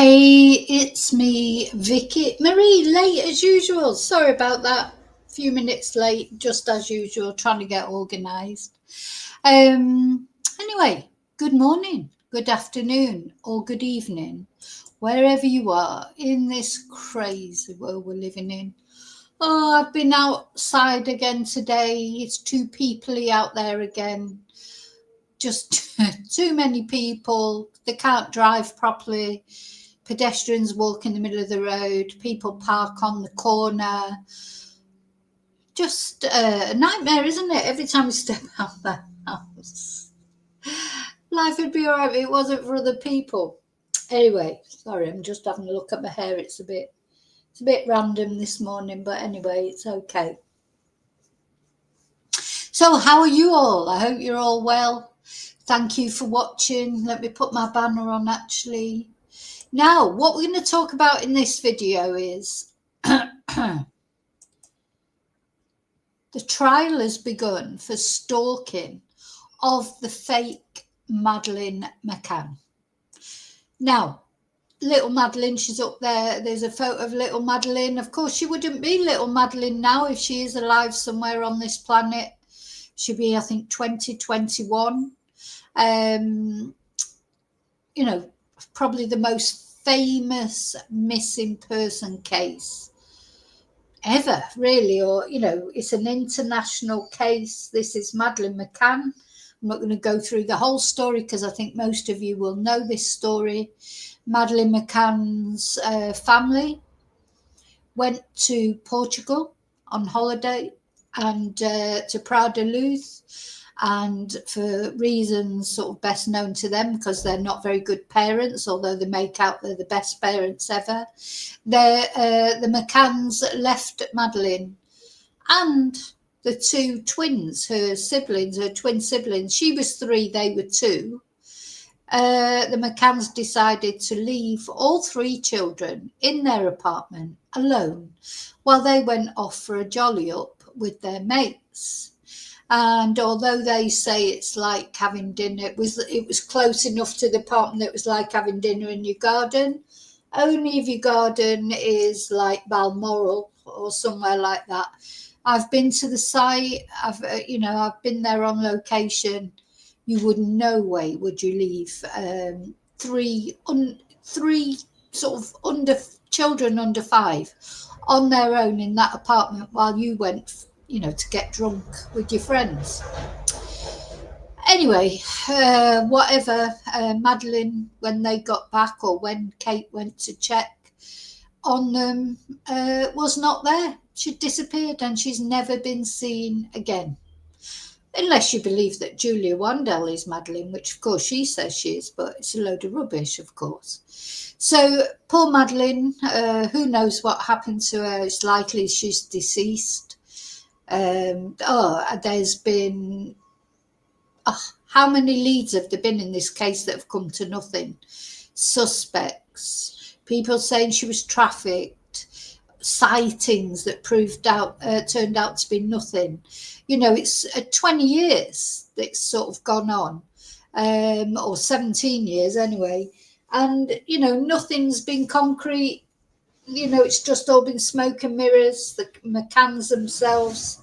Hey, it's me, Vicky. Marie, late as usual. Sorry about that. A few minutes late, just as usual, trying to get organised. Anyway, good morning, good afternoon, or good evening, wherever you are in this crazy world we're living in. Oh, I've been outside again today. It's too peoply out there again. Just too many people. They can't drive properly. Pedestrians walk in the middle of the road, people park on the corner. Just a nightmare, isn't it? Every time we step out of the house. Life would be all right if it wasn't for other people. Anyway, sorry, I'm just having a look at my hair. It's a bit random this morning, but anyway, it's okay. So how are you all? I hope you're all well. Thank you for watching. Let me put my banner on actually. Now, what we're going to talk about in this video is the trial has begun for stalking of the fake Madeleine McCann. Now, little Madeleine, she's up there. There's a photo of little Madeleine. Of course, she wouldn't be little Madeleine now if she is alive somewhere on this planet. She'd be, I think, 2021. You know, probably the most famous missing person case ever, really, or it's an international case. This is Madeleine McCann. I'm not going to go through the whole story because I think most of you will know this story. Madeleine McCann's family went to Portugal on holiday and to Praia da Luz, and for reasons sort of best known to them, because they're not very good parents, although they make out they're the best parents ever, the McCanns left Madeleine and the two twins, her twin siblings. She was 3, they were 2. The McCanns decided to leave all 3 children in their apartment alone while they went off for a jolly up with their mates. And although they say it's like having dinner, it was close enough to the apartment that it was like having dinner in your garden. Only if your garden is like Balmoral or somewhere like that. I've been to the site. I've been there on location. You would no way would you leave 3 sort of children under 5 on their own in that apartment while you went to get drunk with your friends. Anyway, whatever, Madeleine, when they got back, or when Kate went to check on them, was not there. She'd disappeared and she's never been seen again. Unless you believe that Julia Wandel is Madeleine, which of course she says she is, but it's a load of rubbish, of course. So poor Madeleine, who knows what happened to her? It's likely she's deceased. There's been how many leads have there been in this case that have come to nothing? Suspects, people saying she was trafficked, sightings that turned out to be nothing. It's 20 years that's sort of gone on, or 17 years anyway, and nothing's been concrete. It's just all been smoke and mirrors. The McCanns themselves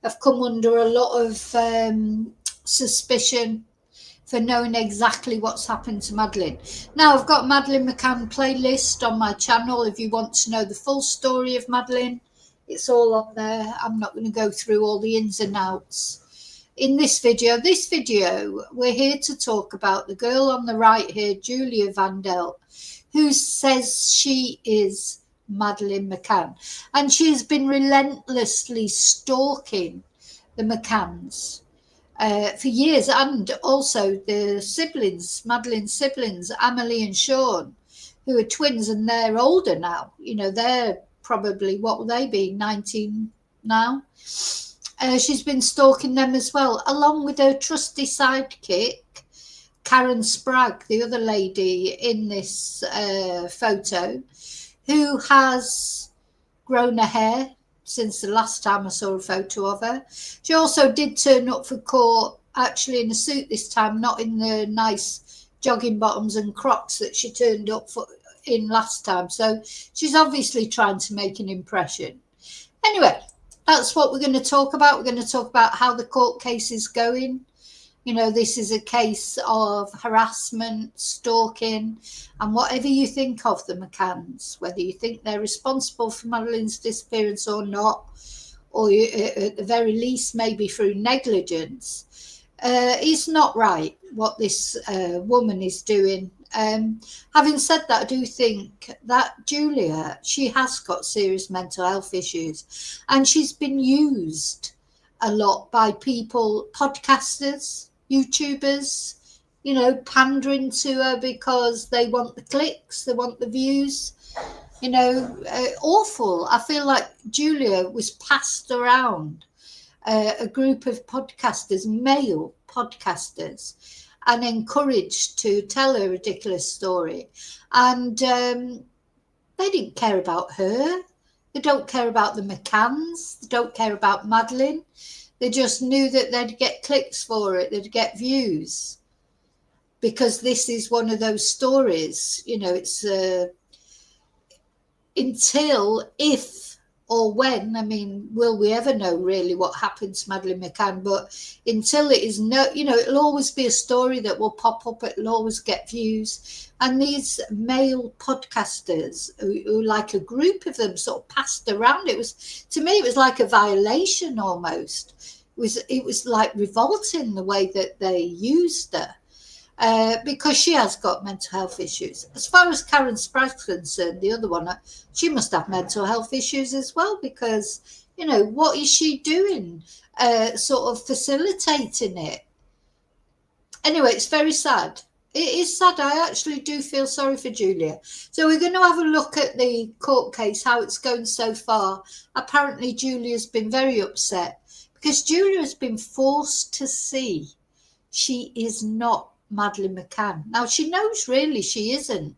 have come under a lot of suspicion for knowing exactly what's happened to Madeleine. Now, I've got Madeleine McCann playlist on my channel. If you want to know the full story of Madeleine, it's all on there. I'm not going to go through all the ins and outs. In this video, we're here to talk about the girl on the right here, Julia Wandel, who says she is Madeleine McCann. And she has been relentlessly stalking the McCanns for years, and also the siblings, Madeleine's siblings, Amelie and Sean, who are twins, and they're older now. They're probably, what will they be, 19 now? She's been stalking them as well, along with her trusty sidekick, Karen Spragg, the other lady in this photo, who has grown her hair since the last time I saw a photo of her. She also did turn up for court, actually in a suit this time, not in the nice jogging bottoms and Crocs that she turned up in last time. So she's obviously trying to make an impression. Anyway, that's what we're going to talk about. We're going to talk about how the court case is going. You know, this is a case of harassment, stalking, and whatever you think of the McCanns, whether you think they're responsible for Madeleine's disappearance or not, or at the very least maybe through negligence, it's not right what this woman is doing. Having said that, I do think that Julia, she has got serious mental health issues, and she's been used a lot by people, podcasters, YouTubers, you know, pandering to her because they want the clicks, they want the views, you know, awful. I feel like Julia was passed around a group of podcasters, male podcasters, and encouraged to tell a ridiculous story. And they didn't care about her. They don't care about the McCanns. They don't care about Madeleine. They just knew that they'd get clicks for it. They'd get views. Because this is one of those stories, you know, it's until, if or when, I mean, will we ever know really what happened to Madeleine McCann? But until it is no, you know, it'll always be a story that will pop up. It'll always get views. And these male podcasters, who like a group of them, sort of passed around. It was, to me, it was like a violation almost. It was like revolting the way that they used her. Because she has got mental health issues. As far as Karen Sprague's concerned, the other one, she must have mental health issues as well, because, you know, what is she doing? Sort of facilitating it. Anyway, it's very sad. It is sad. I actually do feel sorry for Julia. So we're going to have a look at the court case, how it's going so far. Apparently, Julia's been very upset because Julia has been forced to see she is not Madeleine McCann. Now, she knows really she isn't.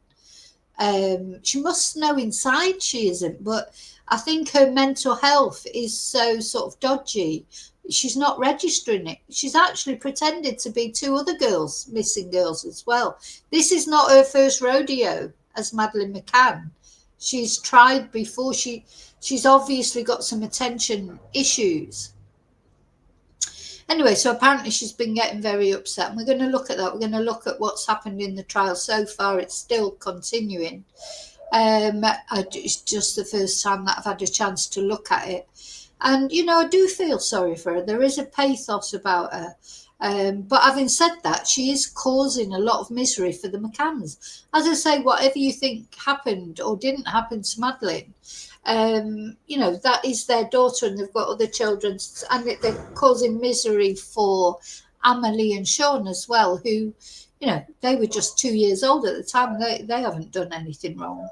She must know inside she isn't, but I think her mental health is so sort of dodgy. She's not registering it. She's actually pretended to be two other girls, missing girls as well. This is not her first rodeo as Madeleine McCann. She's tried before. She's obviously got some attention issues. Anyway, so apparently she's been getting very upset. And we're going to look at that. We're going to look at what's happened in the trial so far. It's still continuing. It's just the first time that I've had a chance to look at it. And, you know, I do feel sorry for her. There is a pathos about her. But having said that, she is causing a lot of misery for the McCanns. As I say, whatever you think happened or didn't happen to Madeleine, you know, that is their daughter and they've got other children, and they're causing misery for Amelie and Sean as well, who, you know, they were just 2 years old at the time. They haven't done anything wrong.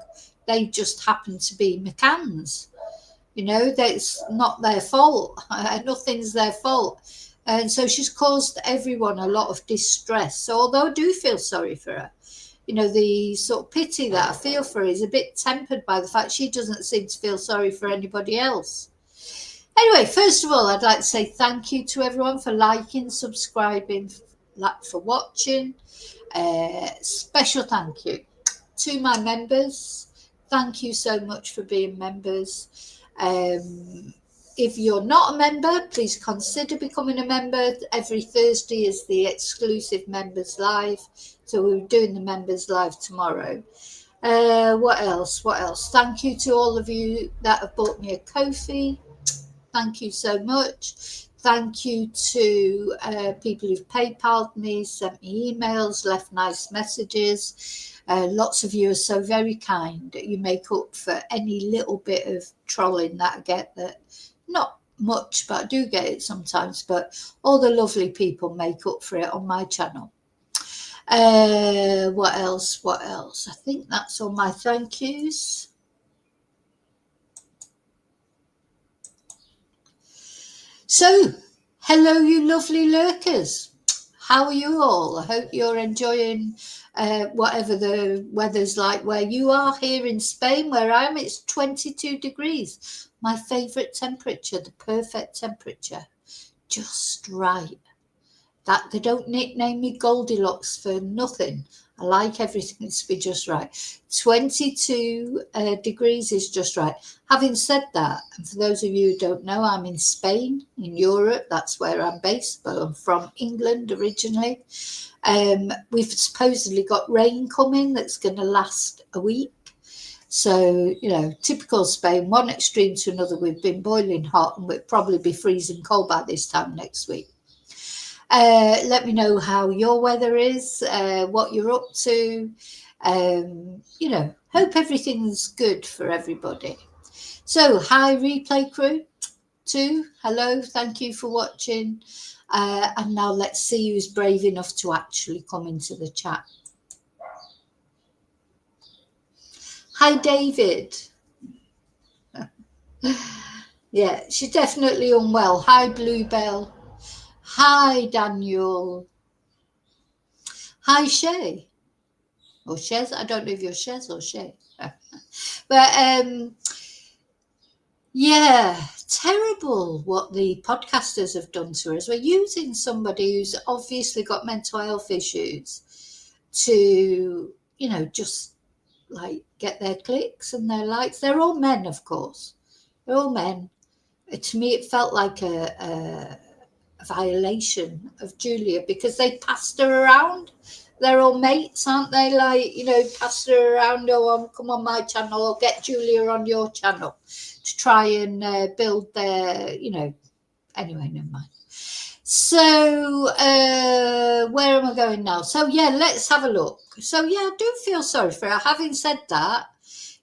They just happen to be McCanns. You know, that's not their fault. Nothing's their fault. And so she's caused everyone a lot of distress. So although I do feel sorry for her, you know, the sort of pity that I feel for her is a bit tempered by the fact she doesn't seem to feel sorry for anybody else. Anyway, first of all, I'd like to say thank you to everyone for liking, subscribing, for watching. Special thank you to my members. Thank you so much for being members. If you're not a member, please consider becoming a member. Every Thursday is the exclusive members live. So we're doing the members live tomorrow. What else? Thank you to all of you that have bought me a Ko-fi. Thank you so much. Thank you to people who've PayPal'd me, sent me emails, left nice messages. Lots of you are so very kind. You make up for any little bit of trolling that I get, that not much, but I do get it sometimes. But all the lovely people make up for it on my channel. What else? I think that's all my thank yous. So, hello, you lovely lurkers. How are you all? I hope you're enjoying whatever the weather's like where you are. Here in Spain, where I am, it's 22 degrees. My favourite temperature, the perfect temperature. Just right. That they don't nickname me Goldilocks for nothing. I like everything to be just right. 22 degrees is just right. Having said that, and for those of you who don't know, I'm in Spain, in Europe. That's where I'm based, but I'm from England originally. We've supposedly got rain coming that's going to last a week. So, you know, typical Spain, one extreme to another. We've been boiling hot and we'll probably be freezing cold by this time next week. Let me know how your weather is, what you're up to. You know, hope everything's good for everybody. So, hi, replay crew. 2, hello, thank you for watching. And now let's see who's brave enough to actually come into the chat. Hi, David. Yeah, she's definitely unwell. Hi, Bluebell. Hi, Daniel. Hi, Shay. Or Shez. I don't know if you're Shez or Shay. But yeah, terrible what the podcasters have done to us. We're using somebody who's obviously got mental health issues to, you know, just like get their clicks and their likes. They're all men, of course. They're all men. To me, it felt like a violation of Julia because they passed her around. They're all mates, aren't they? Like, you know, passed her around. Oh, come on my channel, or get Julia on your channel to try and build their, you know. Anyway, never mind. So, where am I going now? So, yeah, let's have a look. So, yeah, I do feel sorry for her. Having said that,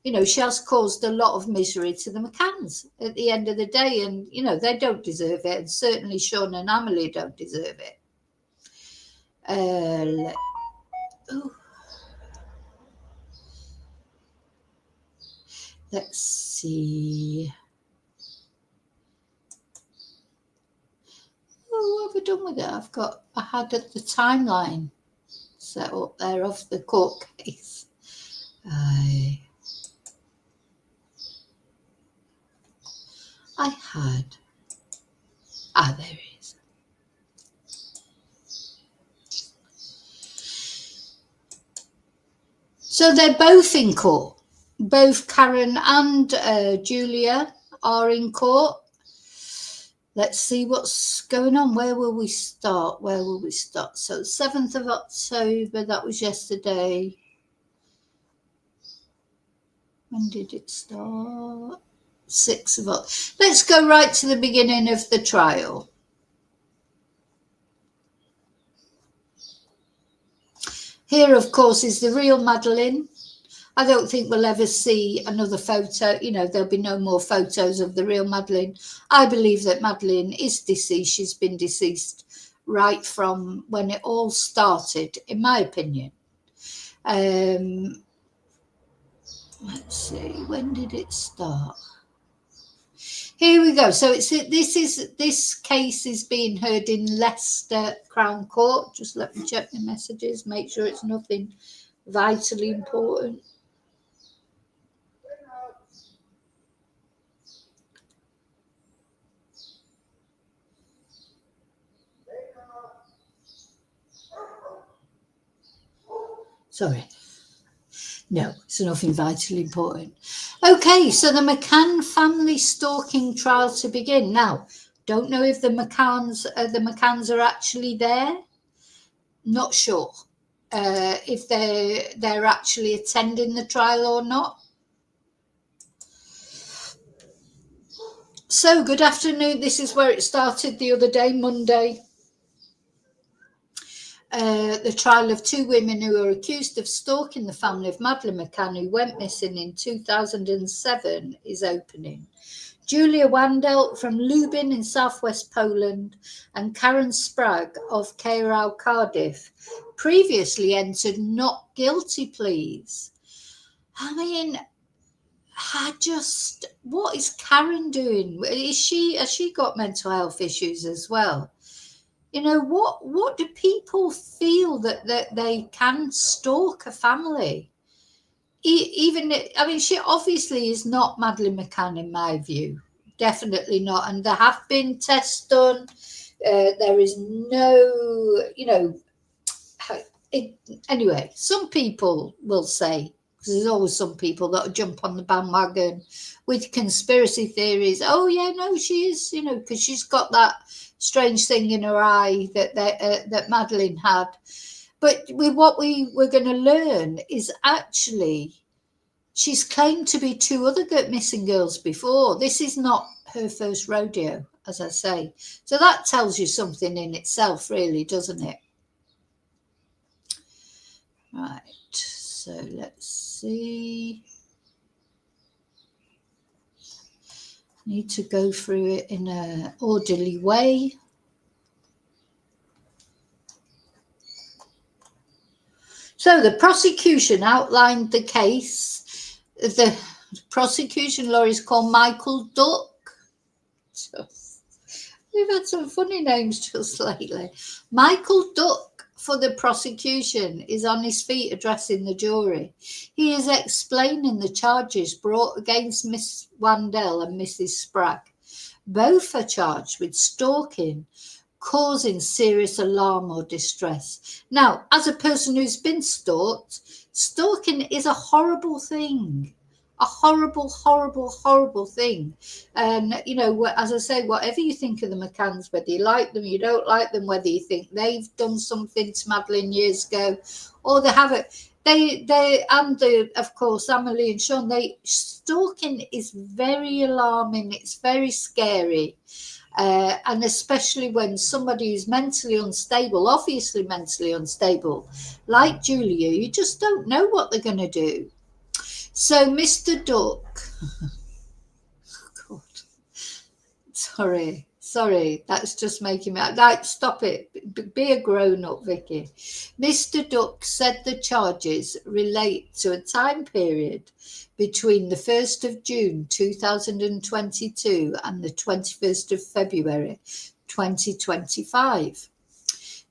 you know, she has caused a lot of misery to the McCanns at the end of the day. And, you know, they don't deserve it. And certainly Sean and Amelie don't deserve it. Let's see. Oh, what have I done with it? I had the timeline set up there of the court case. I had. There it is. So they're both in court. Both Karen and Julia are in court. Let's see what's going on. Where will we start? So 7th of October, that was yesterday. When did it start? 6th of October. Let's go right to the beginning of the trial. Here, of course, is the real Madeleine. I don't think we'll ever see another photo. You know, there'll be no more photos of the real Madeleine. I believe that Madeleine is deceased. She's been deceased right from when it all started, in my opinion. Let's see, when did it start? Here we go. So this case is being heard in Leicester Crown Court. Just let me check the messages, make sure it's nothing vitally important. Sorry. No, it's nothing vitally important. Okay, so the McCann family stalking trial to begin. Now, don't know if the McCanns are actually there. Not sure if they're actually attending the trial or not. So, good afternoon. This is where it started the other day, Monday. The trial of 2 women who are accused of stalking the family of Madeleine McCann, who went missing in 2007, is opening. Julia Wandel from Lubin in southwest Poland and Karen Sprague of Caerau, Cardiff, previously entered not guilty pleas. I mean, what is Karen doing? Has she got mental health issues as well? You know, what do people feel that they can stalk a family? I mean, she obviously is not Madeleine McCann in my view. Definitely not. And there have been tests done. There is no, you know, anyway, some people will say, because there's always some people that'll jump on the bandwagon with conspiracy theories. Oh yeah, no, she is, because she's got that strange thing in her eye that Madeleine had. But what we're going to learn is actually she's claimed to be 2 other missing girls before. This is not her first rodeo, as I say. So that tells you something in itself, really, doesn't it? Right, so let's see. Need to go through it in an orderly way. So the prosecution outlined the case. The prosecution lawyer is called Michael Duck. We've had some funny names just lately. Michael Duck for the prosecution is on his feet addressing the jury. He is explaining the charges brought against Miss Wandel and Mrs. Spragg. Both are charged with stalking, causing serious alarm or distress. Now, as a person who's been stalked, stalking is a horrible thing. A horrible, horrible, horrible thing. And, as I say, whatever you think of the McCanns, whether you like them, you don't like them, whether you think they've done something to Madeleine years ago, or they haven't, of course, Amelie and Sean, stalking is very alarming. It's very scary. And especially when somebody is mentally unstable, obviously mentally unstable, like Julia, you just don't know what they're going to do. So Mr. Duck, God, sorry, that's just making me, like, stop it, be a grown-up, Vicky. Mr. Duck said the charges relate to a time period between the 1st of June 2022 and the 21st of February 2025.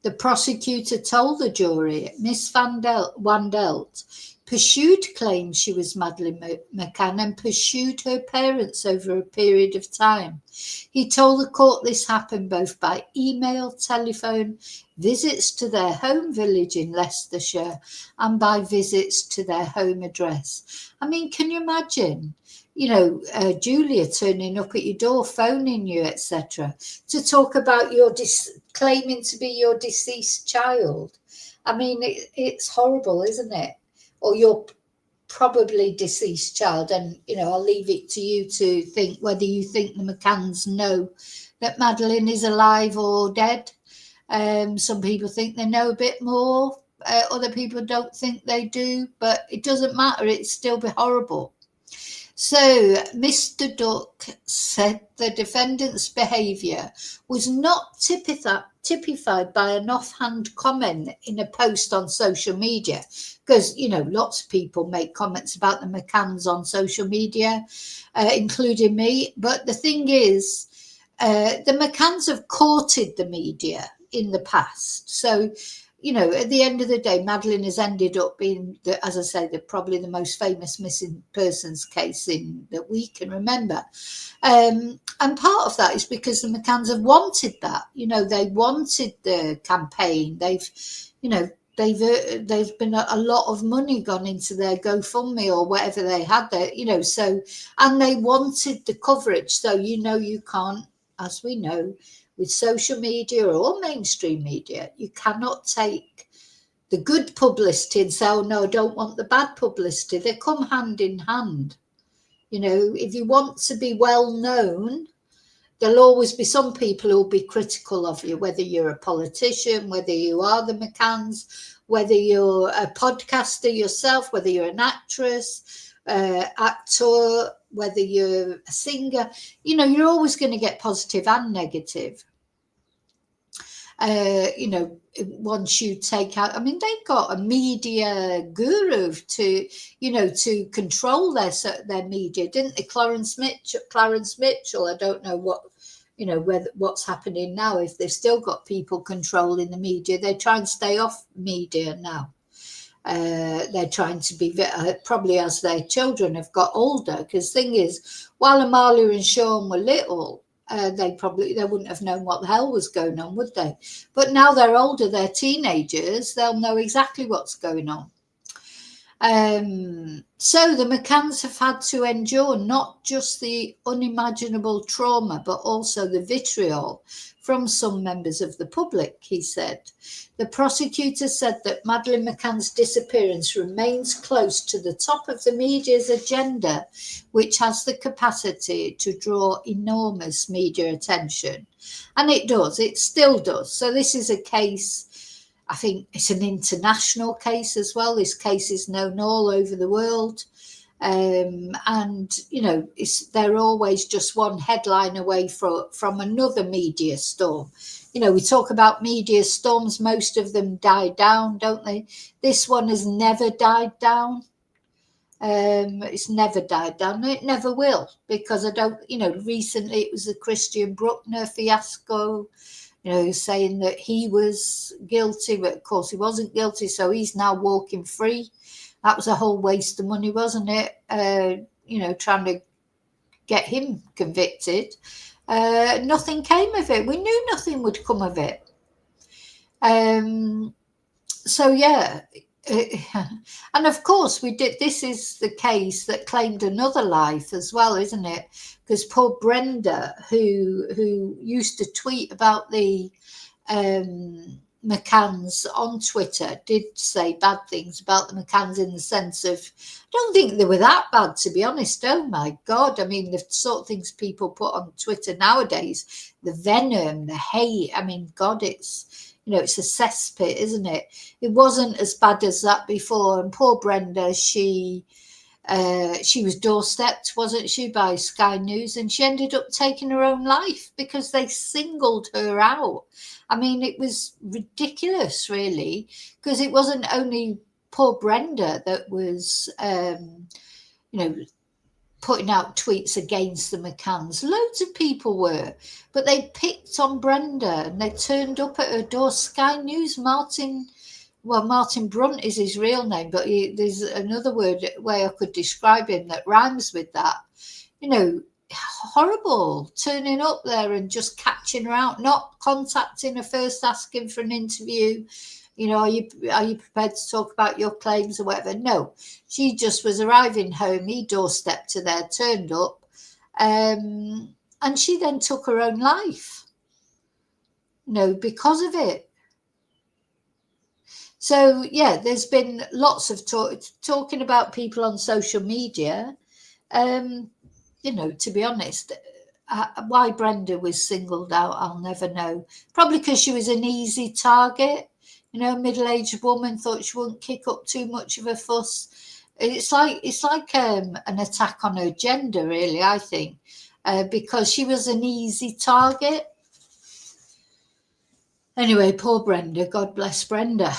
The prosecutor told the jury Miss Wandelt pursued claims she was Madeleine McCann and pursued her parents over a period of time. He told the court this happened both by email, telephone, visits to their home village in Leicestershire, and by visits to their home address. I mean, can you imagine? Julia turning up at your door, phoning you, etc., to talk about your claiming to be your deceased child. I mean, it's horrible, isn't it? Or your probably deceased child. And, I'll leave it to you to think whether you think the McCanns know that Madeleine is alive or dead. Some people think they know a bit more. Other people don't think they do. But it doesn't matter. It'd still be horrible. So Mr. Duck said the defendant's behaviour was not typified by an offhand comment in a post on social media, because, lots of people make comments about the McCanns on social media, including me. But the thing is, the McCanns have courted the media in the past. So, at the end of the day, Madeleine has ended up being, as I say, probably the most famous missing persons case that we can remember. And part of that is because the McCanns have wanted that. They wanted the campaign. They've been a lot of money gone into their GoFundMe or whatever they had there, so, and they wanted the coverage. So, you can't, as we know, with social media or mainstream media, you cannot take the good publicity and say, oh no, I don't want the bad publicity. They come hand in hand. If you want to be well known, there'll always be some people who'll be critical of you, whether you're a politician, whether you are the McCanns, whether you're a podcaster yourself, whether you're an actress, actor, whether you're a singer. You're always going to get positive and negative. Once you take out, they've got a media guru to control their media, didn't they? Clarence Mitchell. I don't know what's happening now, if they've still got people controlling the media. They try and stay off media now. They're trying to be probably as their children have got older, because thing is, while Amalia and Sean were little, they wouldn't have known what the hell was going on, would they? But now they're older, they're teenagers, they'll know exactly what's going on. So the McCanns have had to endure not just the unimaginable trauma, but also the vitriol from some members of the public, he said. The prosecutor said that Madeleine McCann's disappearance remains close to the top of the media's agenda, which has the capacity to draw enormous media attention. And it does, it still does. So this is a case, I think it's an international case as well. This case is known all over the world. And, you know, they're always just one headline away from another media storm. You know, we talk about media storms, most of them die down, don't they? This one has never died down. It's never died down. It never will, because recently it was the Christian Bruckner fiasco, saying that he was guilty, but of course he wasn't guilty, so he's now walking free. That was a whole waste of money, wasn't it? Trying to get him convicted. Nothing came of it. We knew nothing would come of it. And of course we did. This is the case that claimed another life as well, isn't it? Because poor Brenda, who used to tweet about the McCanns on Twitter, did say bad things about the McCanns in the sense of, I don't think they were that bad, to be honest. Oh my God. I mean, the sort of things people put on Twitter nowadays, the venom, the hate. I mean, God, it's a cesspit, isn't it? It wasn't as bad as that before. And poor Brenda, she was doorstepped, wasn't she, by Sky News, and she ended up taking her own life because they singled her out. I mean, it was ridiculous, really, because it wasn't only poor Brenda that was, putting out tweets against the McCanns. Loads of people were, but they picked on Brenda and they turned up at her door. Sky News, Martin Brunt is his real name, but there's another way I could describe him that rhymes with that. Horrible, turning up there and just catching her out, not contacting her first, asking for an interview. Are you prepared to talk about your claims or whatever? No, she just was arriving home. He doorstepped her there, turned up, and she then took her own life. Because of it. So yeah, there's been lots of talking about people on social media. To be honest, why Brenda was singled out, I'll never know. Probably because she was an easy target. Middle-aged woman, thought she wouldn't kick up too much of a fuss. It's like an attack on her gender, really, I think, because she was an easy target. Anyway, poor Brenda, God bless Brenda.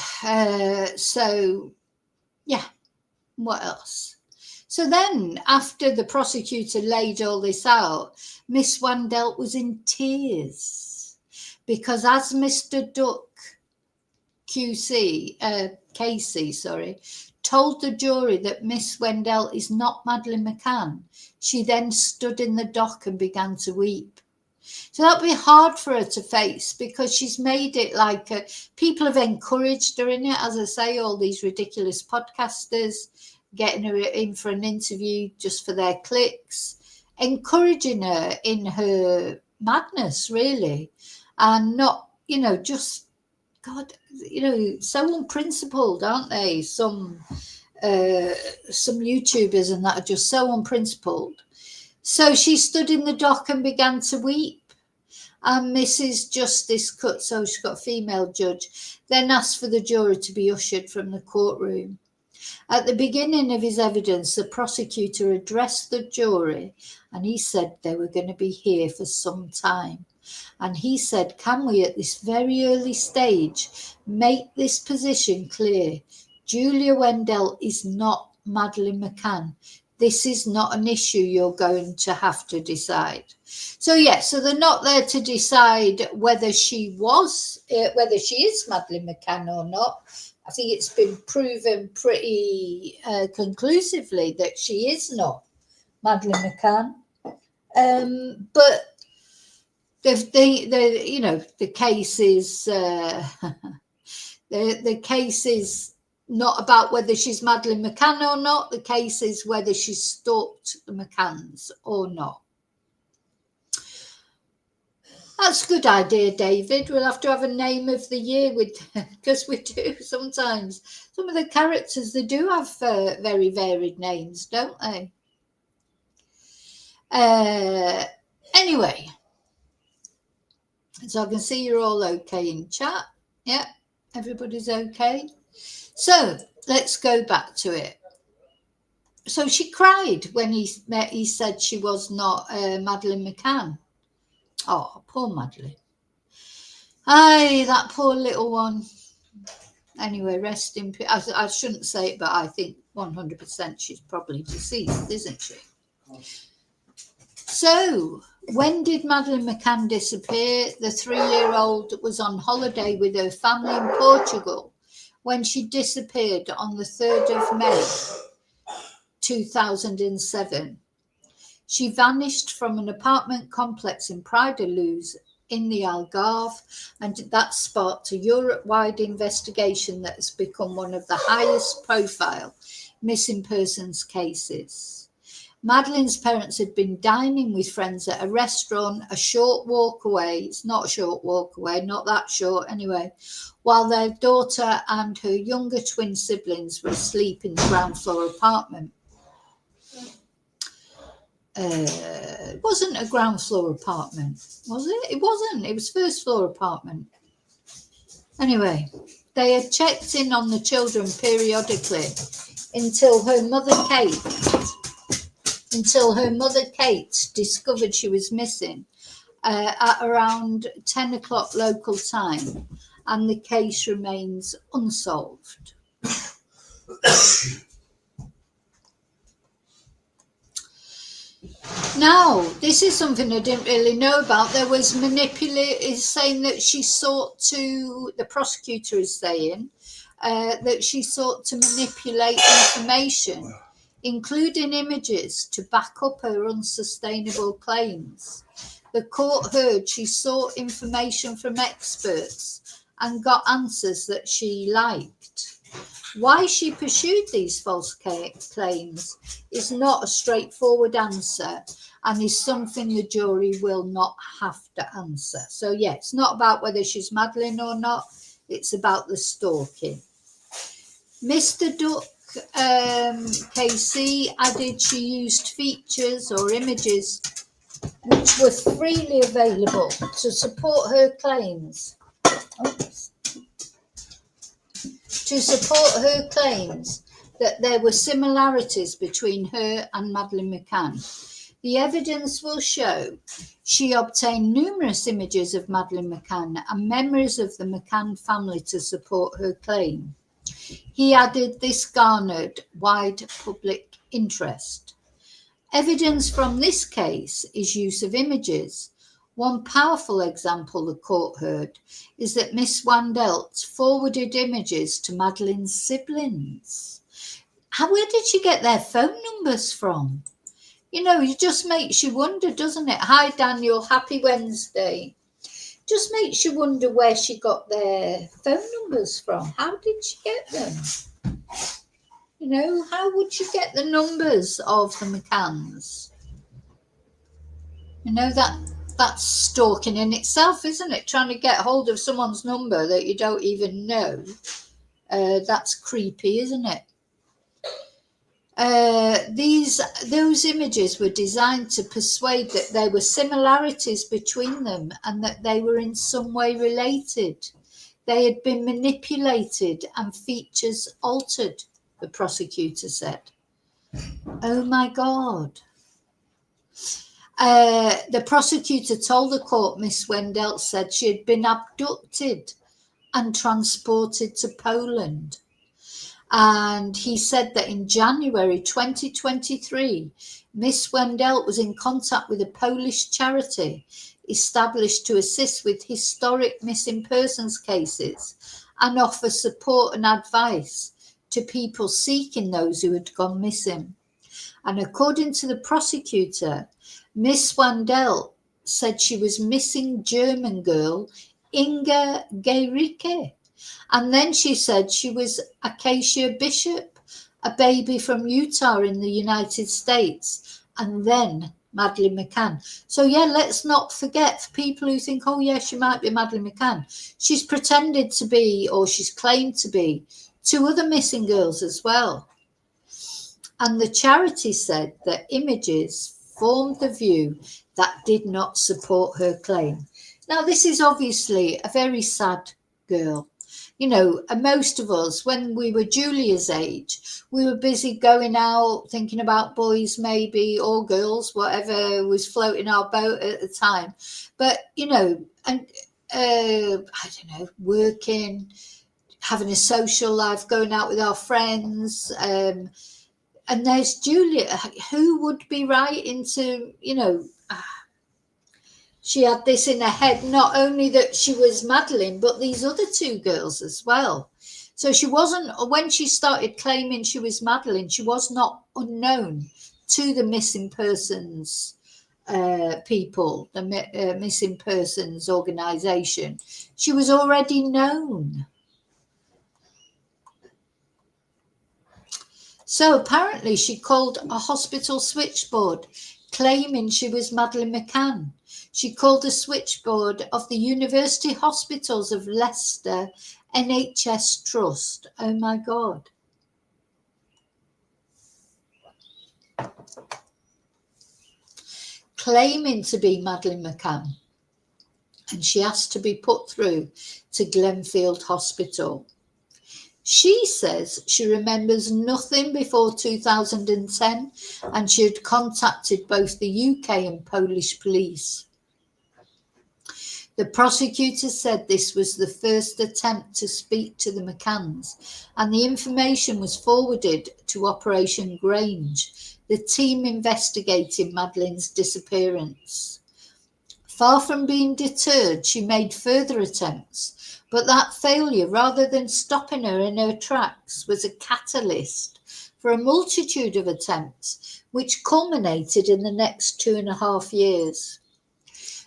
What else? So then, after the prosecutor laid all this out, Miss Wendell was in tears because, as Mr. Duck Casey, told the jury that Miss Wendell is not Madeleine McCann, she then stood in the dock and began to weep. So that'd be hard for her to face because she's made it like people have encouraged her in it. As I say, all these ridiculous podcasters getting her in for an interview just for their clicks, encouraging her in her madness, really, and not, just, God, so unprincipled, aren't they? Some YouTubers and that are just so unprincipled. So she stood in the dock and began to weep. And Mrs. Justice so she's got a female judge, then asked for the jury to be ushered from the courtroom. At the beginning of his evidence, the prosecutor addressed the jury and he said they were going to be here for some time. And he said, can we at this very early stage make this position clear? Julia Wendell is not Madeleine McCann. This is not an issue you're going to have to decide. So they're not there to decide whether she is Madeleine McCann or not. I think it's been proven pretty conclusively that she is not Madeleine McCann. But the you know, the case is the case is not about whether she's Madeleine McCann or not. The case is whether she stalked the McCanns or not. That's a good idea, David. We'll have to have a name of the year with, because we do sometimes. Some of the characters, they do have very varied names, don't they? Anyway, so I can see you're all okay in chat. Yeah, everybody's okay. So let's go back to it. So she cried when he said she was not Madeleine McCann. Oh, poor Madeleine. Aye, that poor little one. Anyway, rest in peace. I shouldn't say it, but I think 100% she's probably deceased, isn't she? So, when did Madeleine McCann disappear? The 3-year-old was on holiday with her family in Portugal when she disappeared on the 3rd of May 2007. She vanished from an apartment complex in Praia da Luz in the Algarve, and that sparked a Europe-wide investigation that has become one of the highest profile missing persons cases. Madeleine's parents had been dining with friends at a restaurant a short walk away. It's not a short walk away, not that short anyway, while their daughter and her younger twin siblings were asleep in the ground floor apartment. It wasn't a ground floor apartment, was it? It wasn't. It was first floor apartment. Anyway, they had checked in on the children periodically until her mother Kate discovered she was missing at around 10 o'clock local time, and the case remains unsolved. Now, this is something I didn't really know about. There was saying that she sought to, the prosecutor is saying, that she sought to manipulate information, including images, to back up her unsustainable claims. The court heard she sought information from experts and got answers that she liked. Why she pursued these false claims is not a straightforward answer and is something the jury will not have to answer. So, yeah, it's not about whether she's Madeleine or not. It's about the stalking. Mr. Duck KC added she used features or images which were freely available to support her claims. That there were similarities between her and Madeleine McCann. The evidence will show she obtained numerous images of Madeleine McCann and memories of the McCann family to support her claim. He added this garnered wide public interest. Evidence from this case is use of images. One powerful example the court heard is that Miss Wandelt forwarded images to Madeleine's siblings. Where did she get their phone numbers from? You know, it just makes you wonder, doesn't it? Hi, Daniel. Happy Wednesday. Just makes you wonder where she got their phone numbers from. How did she get them? You know, how would she get the numbers of the McCanns? You know, that's stalking in itself, isn't it? Trying to get hold of someone's number that you don't even know. That's creepy, isn't it? Those images were designed to persuade that there were similarities between them and that they were in some way related. They had been manipulated and features altered, the prosecutor said. Oh my God. The prosecutor told the court Miss Wandelt said she had been abducted and transported to Poland. And he said that in January 2023, Miss Wandelt was in contact with a Polish charity established to assist with historic missing persons cases and offer support and advice to people seeking those who had gone missing. And according to the prosecutor, Miss Wandelt said she was missing German girl Inga Geirike. And then she said she was Acacia Bishop, a baby from Utah in the United States. And then Madeleine McCann. So yeah, let's not forget, for people who think, oh yeah, she might be Madeleine McCann, she's pretended to be, or she's claimed to be, 2 other missing girls as well. And the charity said that images formed the view that did not support her claim. Now, this is obviously a very sad girl. You know, and most of us, when we were Julia's age, we were busy going out, thinking about boys maybe, or girls, whatever was floating our boat at the time. But, you know, and I don't know, working, having a social life, going out with our friends. And there's Julia, who would be right into, you know, she had this in her head, not only that she was Madeleine, but these other 2 girls as well. So she wasn't, when she started claiming she was Madeleine, she was not unknown to the missing persons people, the missing persons organisation. She was already known. So apparently she called a hospital switchboard claiming she was Madeleine McCann. She called the switchboard of the University Hospitals of Leicester NHS Trust. Oh my God. Claiming to be Madeleine McCann. And she asked to be put through to Glenfield Hospital. She says she remembers nothing before 2010 and she had contacted both the UK and Polish police. The prosecutor said this was the first attempt to speak to the McCanns, and the information was forwarded to Operation Grange, the team investigating Madeleine's disappearance. Far from being deterred, she made further attempts, but that failure, rather than stopping her in her tracks, was a catalyst for a multitude of attempts, which culminated in the next 2.5 years.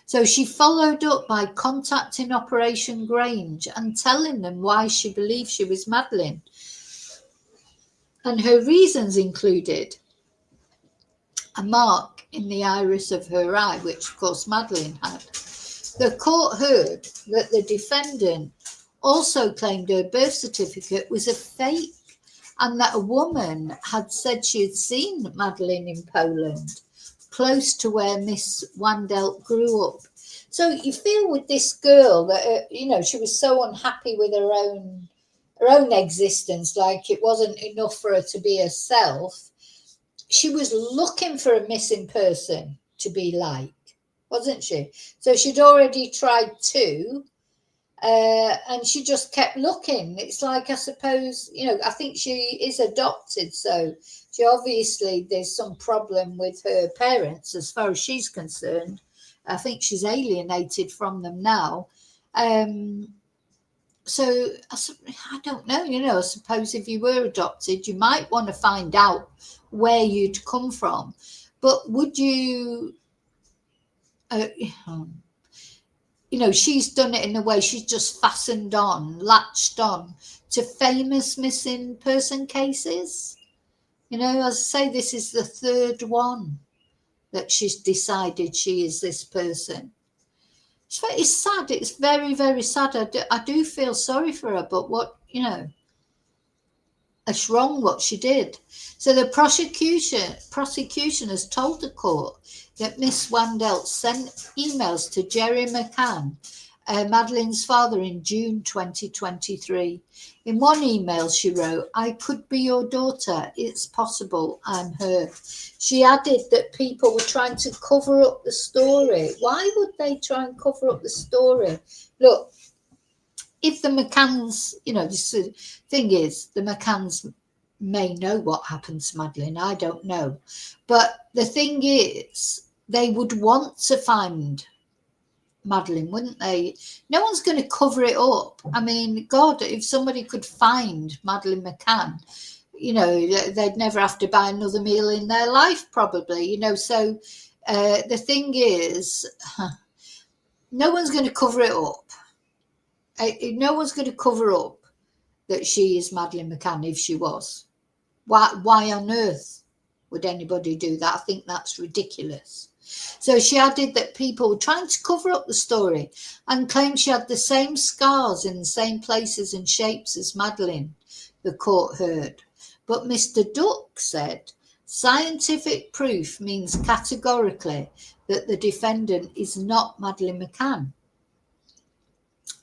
So she followed up by contacting Operation Grange and telling them why she believed she was Madeleine. And her reasons included a mark in the iris of her eye, which of course Madeleine had. The court heard that the defendant also claimed her birth certificate was a fake and that a woman had said she had seen Madeleine in Poland, close to where Miss Wandelt grew up. So you feel with this girl that, you know, she was so unhappy with her own existence, like it wasn't enough for her to be herself. She was looking for a missing person to be like, wasn't she? So she'd already tried 2, and she just kept looking. It's like, I suppose, you know, I think she is adopted, so she obviously, there's some problem with her parents as far as she's concerned. I think she's alienated from them now. So I don't know, you know, I suppose if you were adopted, you might want to find out where you'd come from. But would you, you know, she's done it in a way, she's just latched on to famous missing person cases. You know, as I say, this is the 3rd one that she's decided she is this person. It's sad. It's very, very sad. I do feel sorry for her, but what, you know, it's wrong what she did. So the prosecution has told the court that Miss Wandelt sent emails to Jerry McCann, Madeleine's father, in June 2023. In one email she wrote, "I could be your daughter. It's possible I'm her." She added that people were trying to cover up the story. Why would they try and cover up the story? Look, if the McCanns, you know, the thing is, the McCanns may know what happened to Madeleine. I don't know. But the thing is, they would want to find Madeleine, wouldn't they? No one's going to cover it up. I mean, God, if somebody could find Madeleine McCann, you know, they'd never have to buy another meal in their life, probably, you know. So The thing is, no one's going to cover it up. No one's going to cover up that she is Madeleine McCann if she was. Why on earth would anybody do that? I think that's ridiculous. So she added that people were trying to cover up the story and claimed she had the same scars in the same places and shapes as Madeleine, the court heard. But Mr. Duck said, scientific proof means categorically that the defendant is not Madeleine McCann.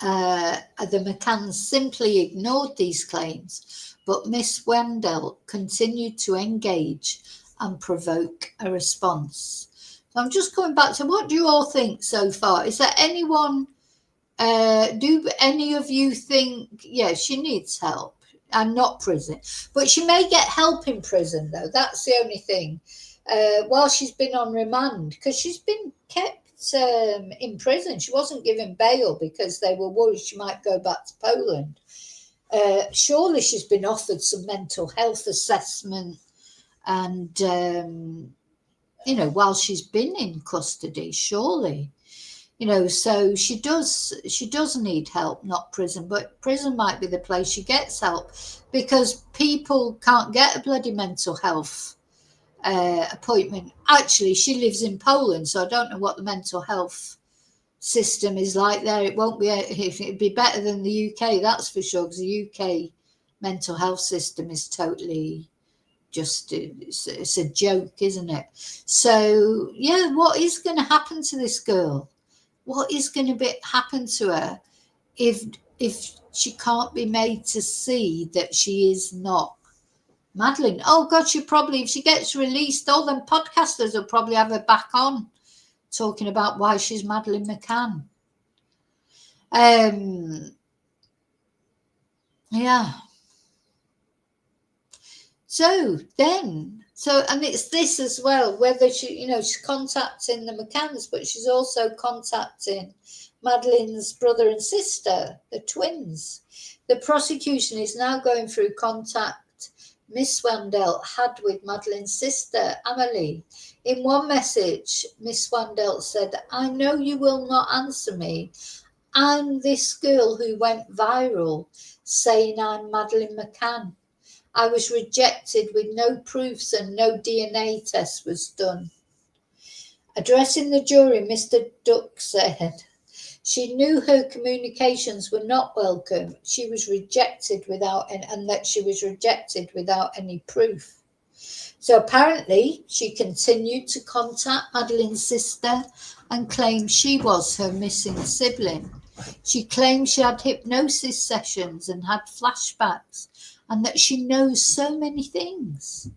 The McCanns simply ignored these claims, but Miss Wendell continued to engage and provoke a response. So I'm just going back to, what do you all think so far? Is there anyone, do any of you think, yeah, she needs help and not prison? But she may get help in prison, though. That's the only thing. While she's been on remand, because she's been kept in prison. She wasn't given bail because they were worried she might go back to Poland. Surely she's been offered some mental health assessment and, while she's been in custody, surely, so she does need help, not prison, but prison might be the place she gets help, because people can't get a bloody mental health appointment. Actually, she lives in Poland, so I don't know what the mental health system is like there. It'd be better than the UK, that's for sure, because the UK mental health system is totally it's a joke, isn't it? So yeah, what is going to happen to this girl? What is going to happen to her if she can't be made to see that she is not Madeleine? Oh God, if she gets released, all them podcasters will probably have her back on talking about why she's Madeleine McCann. Yeah. And it's this as well, whether she's contacting the McCanns, but she's also contacting Madeleine's brother and sister, the twins. The prosecution is now going through contact Miss Wendell had with Madeleine's sister, Amelie. In one message, Miss Wendell said, I know you will not answer me. I'm this girl who went viral saying I'm Madeleine McCann. I was rejected with no proofs and no DNA test was done. Addressing the jury, Mr. Duck said she knew her communications were not welcome. She was rejected without any proof. So apparently she continued to contact Madeleine's sister and claimed she was her missing sibling. She claimed she had hypnosis sessions and had flashbacks, and that she knows so many things.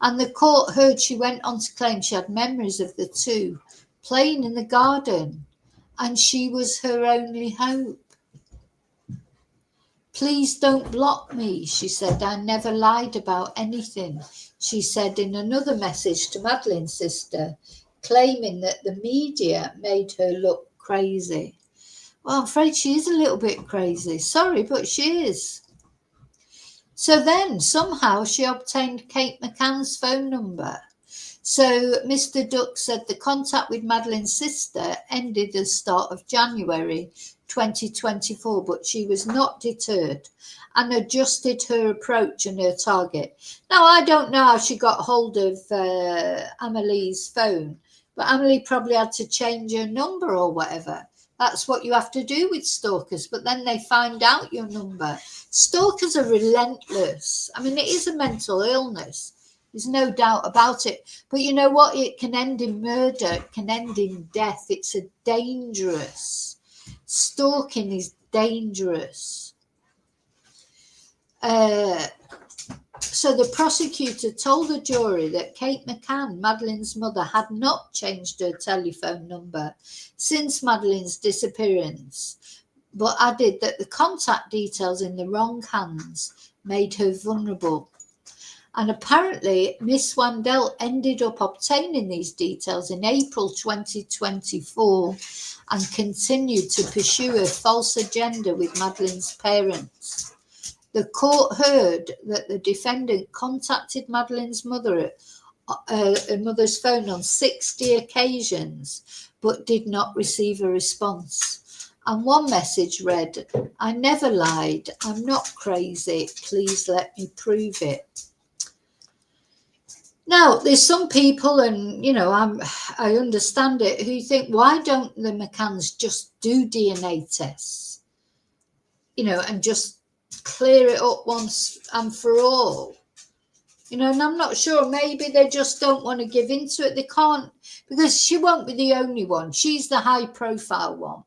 And the court heard she went on to claim she had memories of the two playing in the garden, and she was her only hope. Please don't block me, she said. I never lied about anything, she said in another message to Madeleine's sister, claiming that the media made her look crazy. Well, I'm afraid she is a little bit crazy. Sorry, but she is. So then somehow she obtained Kate McCann's phone number. So Mr. Duck said the contact with Madeleine's sister ended at the start of January 2024, but she was not deterred and adjusted her approach and her target. Now, I don't know how she got hold of Amelie's phone, but Amelie probably had to change her number or whatever. That's what you have to do with stalkers, but then they find out your number. Stalkers are relentless. I mean, it is a mental illness. There's no doubt about it. But you know what? It can end in murder. It can end in death. It's a dangerous. Stalking is dangerous. So the prosecutor told the jury that Kate McCann, Madeleine's mother, had not changed her telephone number since Madeleine's disappearance, but added that the contact details in the wrong hands made her vulnerable. And apparently, Miss Wendell ended up obtaining these details in April 2024 and continued to pursue a false agenda with Madeleine's parents. The court heard that the defendant contacted Madeleine's mother her mother's phone on 60 occasions, but did not receive a response. And one message read, "I never lied. I'm not crazy. Please let me prove it." Now, there's some people, and I understand it, who think, why don't the McCanns just do DNA tests, and just clear it up once and for all? And I'm not sure. Maybe they just don't want to give into it. They can't, because she won't be the only one. She's the high-profile one.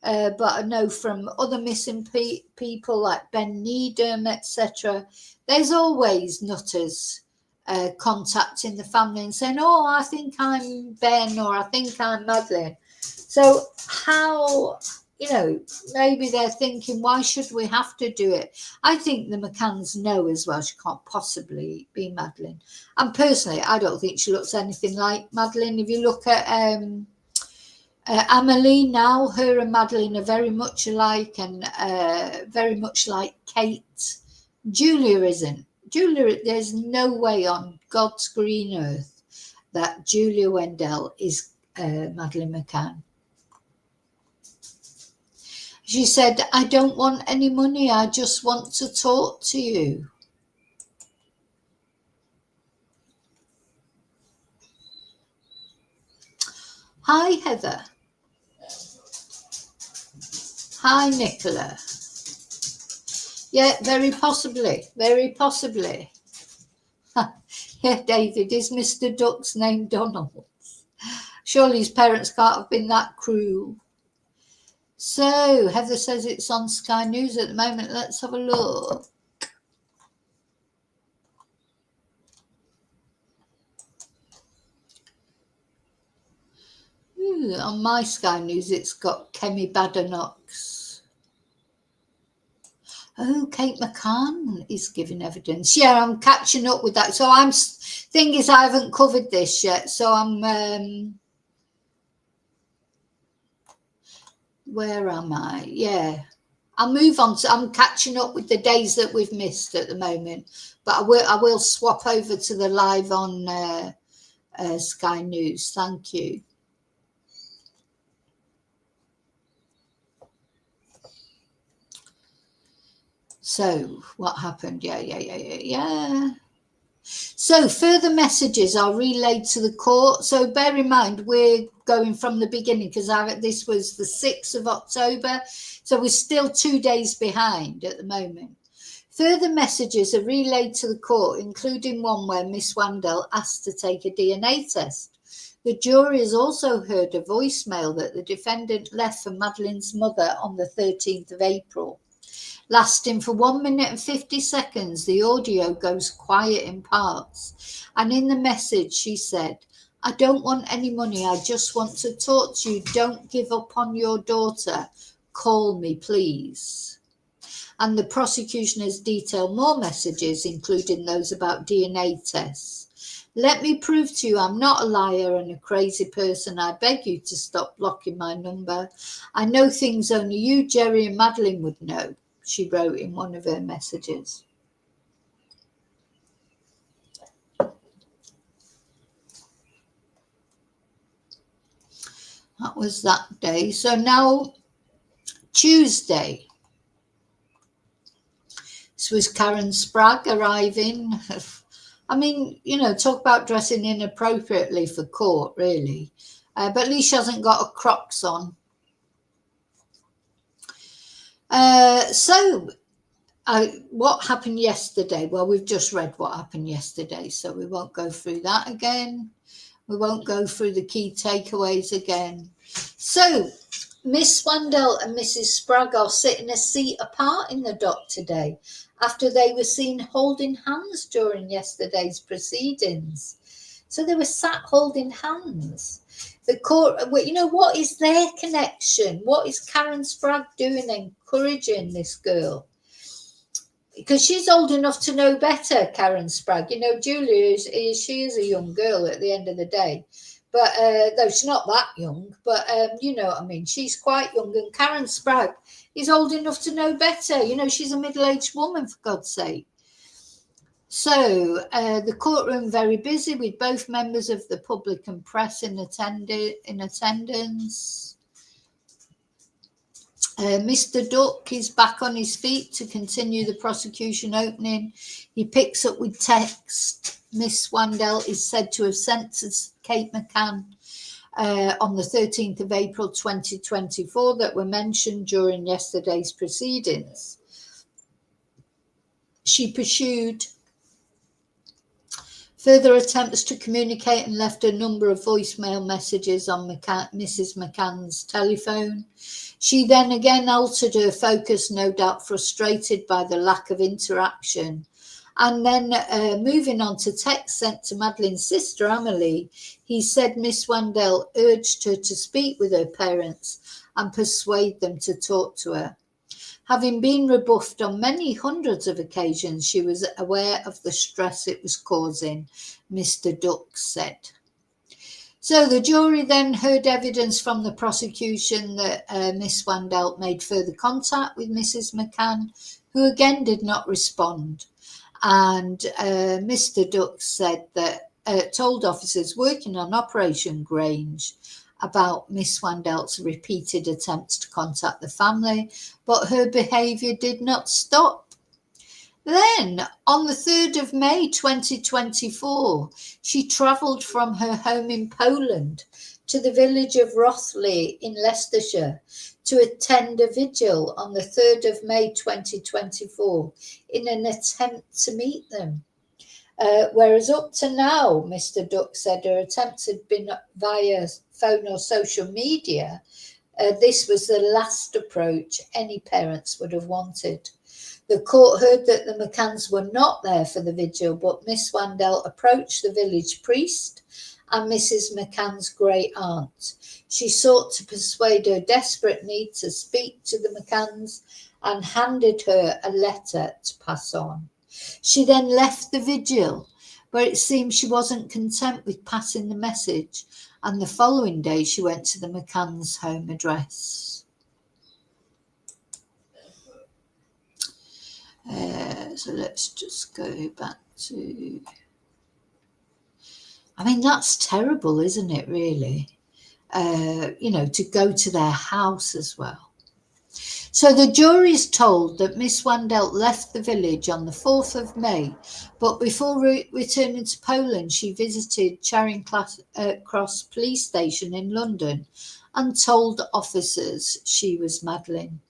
But I know from other missing people like Ben Needham, etc., there's always nutters contacting the family and saying, "Oh, I think I'm Ben," or "I think I'm Madeleine." So how, maybe they're thinking, why should we have to do it? I think the McCanns know as well she can't possibly be Madeleine. And personally, I don't think she looks anything like Madeleine. If you look at Amelie now, her and Madeleine are very much alike, and very much like Kate. Julia isn't. Julia, there's no way on God's green earth that Julia Wendell is Madeleine McCann. She said, "I don't want any money. I just want to talk to you." Hi, Heather. Hi, Nicola. Yeah, very possibly. Very possibly. Yeah, David, is Mr. Duck's name Donald? Surely his parents can't have been that cruel. So, Heather says it's on Sky News at the moment. Let's have a look. On my Sky News, it's got Kemi Badenoch. Oh, Kate McCann is giving evidence. Yeah, I'm catching up with that. So thing is, I haven't covered this yet. So I'm, where am I? Yeah, I'll move on to, I'm catching up with the days that we've missed at the moment. But I will swap over to the live on Sky News. Thank you. So what happened? Yeah. So further messages are relayed to the court. So bear in mind, we're going from the beginning, because this was the 6th of October. So we're still 2 days behind at the moment. Further messages are relayed to the court, including one where Miss Wendell asked to take a DNA test. The jury has also heard a voicemail that the defendant left for Madeleine's mother on the 13th of April. Lasting for 1 minute and 50 seconds, the audio goes quiet in parts. And in the message, she said, "I don't want any money. I just want to talk to you. Don't give up on your daughter. Call me, please." And the prosecution has detailed more messages, including those about DNA tests. "Let me prove to you I'm not a liar and a crazy person. I beg you to stop blocking my number. I know things only you, Jerry, and Madeleine would know," she wrote in one of her messages. That was that day. So now, Tuesday. This was Karen Sprague arriving. I mean, talk about dressing inappropriately for court, really. But at least she hasn't got her Crocs on. What happened yesterday? Well, we've just read what happened yesterday, so we won't go through that again. We won't go through the key takeaways again. So, Miss Wendell and Mrs. Sprague are sitting a seat apart in the dock today, after they were seen holding hands during yesterday's proceedings. So they were sat holding hands. The court, what is their connection? What is Karen Sprague doing encouraging this girl? Because she's old enough to know better, Karen Sprague. Julia she is a young girl at the end of the day. But though she's not that young, but you know what I mean, she's quite young. And Karen Sprague is old enough to know better. She's a middle-aged woman, for God's sake. So the courtroom very busy with both members of the public and press in attendance. Mr. Duck is back on his feet to continue the prosecution opening. He picks up with text Miss Wandel is said to have sent to Kate McCann on the 13th of April 2024 that were mentioned during yesterday's proceedings. She pursued further attempts to communicate and left a number of voicemail messages on Mrs. McCann's telephone. She then again altered her focus, no doubt frustrated by the lack of interaction. And then moving on to text sent to Madeleine's sister, Amelie, he said Miss Wandel urged her to speak with her parents and persuade them to talk to her. Having been rebuffed on many hundreds of occasions, she was aware of the stress it was causing, Mr. Duck said. So the jury then heard evidence from the prosecution that Miss Wandel made further contact with Mrs. McCann, who again did not respond. And Mr. Duck said that told officers working on Operation Grange about Miss Wandel's repeated attempts to contact the family, but her behaviour did not stop. Then, on the 3rd of May 2024, she travelled from her home in Poland to the village of Rothley in Leicestershire to attend a vigil on the 3rd of May 2024 in an attempt to meet them. Whereas up to now, Mr. Duck said her attempts had been via phone or social media, this was the last approach any parents would have wanted. The court heard that the McCanns were not there for the vigil, but Miss Wandel approached the village priest and Mrs. McCann's great aunt. She sought to persuade her desperate need to speak to the McCanns and handed her a letter to pass on. She then left the vigil, but it seemed she wasn't content with passing the message, and the following day she went to the McCann's home address. So let's just go back to... I mean, that's terrible, isn't it, really? To go to their house as well. So the jury is told that Miss Wandel left the village on the 4th of May, but before returning to Poland, she visited Charing Cross Police Station in London and told officers she was Madeleine.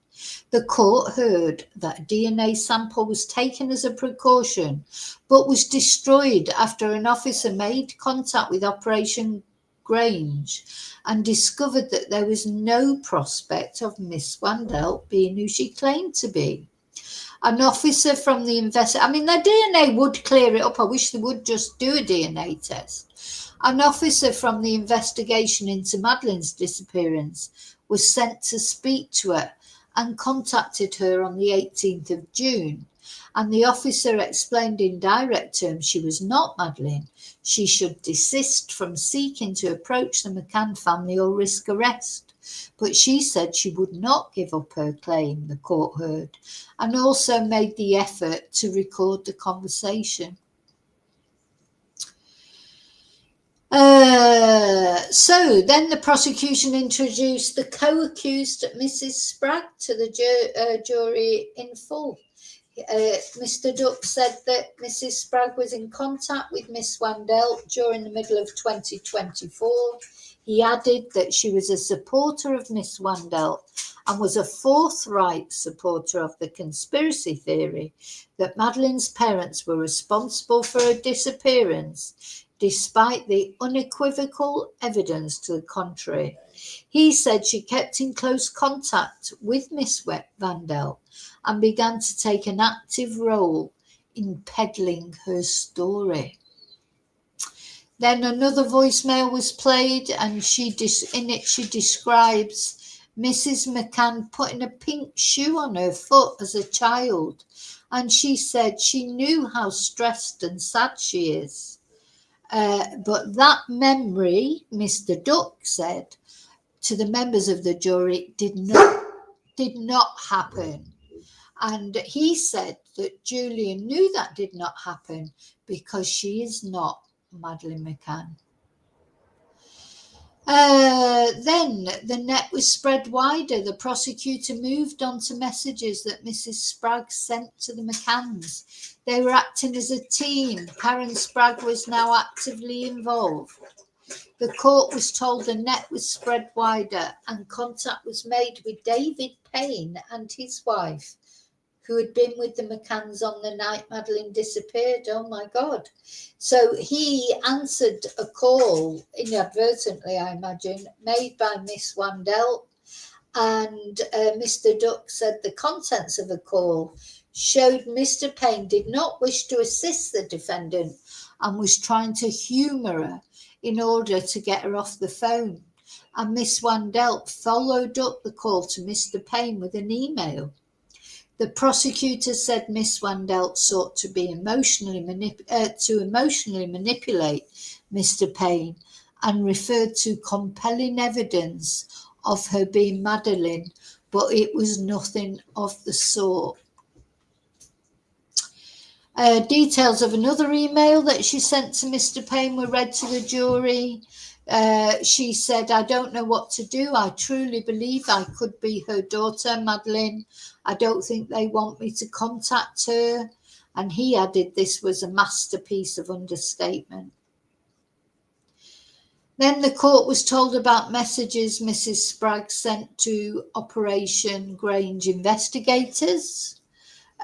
The court heard that a DNA sample was taken as a precaution, but was destroyed after an officer made contact with Operation Grange and discovered that there was no prospect of Miss Wandel being who she claimed to be. An officer from the their DNA would clear it up. I wish they would just do a DNA test. An officer from the investigation into Madeleine's disappearance was sent to speak to her and contacted her on the 18th of June. And the officer explained in direct terms she was not Madeleine. She should desist from seeking to approach the McCann family or risk arrest. But she said she would not give up her claim, the court heard, and also made the effort to record the conversation. So then the prosecution introduced the co-accused Mrs. Spragg to the jury in full. Mr. Duck said that Mrs. Spragg was in contact with Miss Wandel during the middle of 2024. He added that she was a supporter of Miss Wandel and was a forthright supporter of the conspiracy theory that Madeleine's parents were responsible for her disappearance, despite the unequivocal evidence to the contrary. He said she kept in close contact with Miss Wandel and began to take an active role in peddling her story. Then another voicemail was played, and in it she describes Mrs. McCann putting a pink shoe on her foot as a child, and she said she knew how stressed and sad she is. But that memory, Mr. Duck said to the members of the jury, did not happen. And he said that Julian knew that did not happen because she is not Madeleine McCann. Then the net was spread wider. The prosecutor moved on to messages that Mrs. Spragg sent to the McCanns. They were acting as a team. Karen Spragg was now actively involved. The court was told the net was spread wider and contact was made with David Payne and his wife, who had been with the McCanns on the night Madeleine disappeared. Oh my God. So he answered a call, inadvertently, I imagine, made by Miss Wandel. And Mr. Duck said the contents of the call showed Mr. Payne did not wish to assist the defendant and was trying to humour her in order to get her off the phone. And Miss Wandel followed up the call to Mr. Payne with an email. The prosecutor said Miss Wandel sought to be emotionally manipulate Mr. Payne and referred to compelling evidence of her being Madeleine, but it was nothing of the sort. Details of another email that she sent to Mr. Payne were read to the jury. She said, I don't know what to do. I truly believe I could be her daughter, Madeleine. I don't think they want me to contact her. And he added this was a masterpiece of understatement. Then the court was told about messages Mrs. Spragg sent to Operation Grange investigators.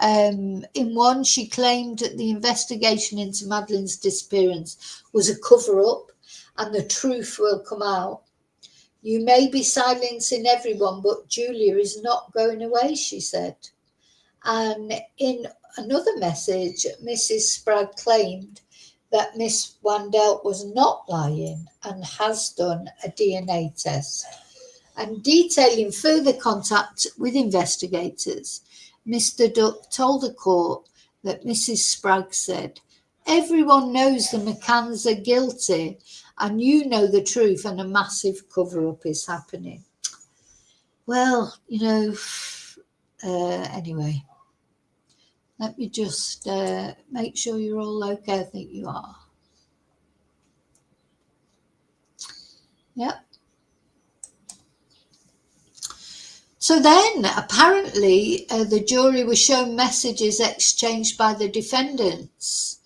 In one, she claimed that the investigation into Madeleine's disappearance was a cover-up and the truth will come out. You may be silencing everyone, but Julia is not going away, she said. And in another message, Mrs. Spragg claimed that Miss Wandel was not lying and has done a DNA test. And detailing further contact with investigators, Mr. Duck told the court that Mrs. Spragg said, everyone knows the McCanns are guilty and you know the truth and a massive cover-up is happening. Well, anyway, let me just make sure you're all okay. I think you are. Yep. So then, apparently, the jury was shown messages exchanged by the defendants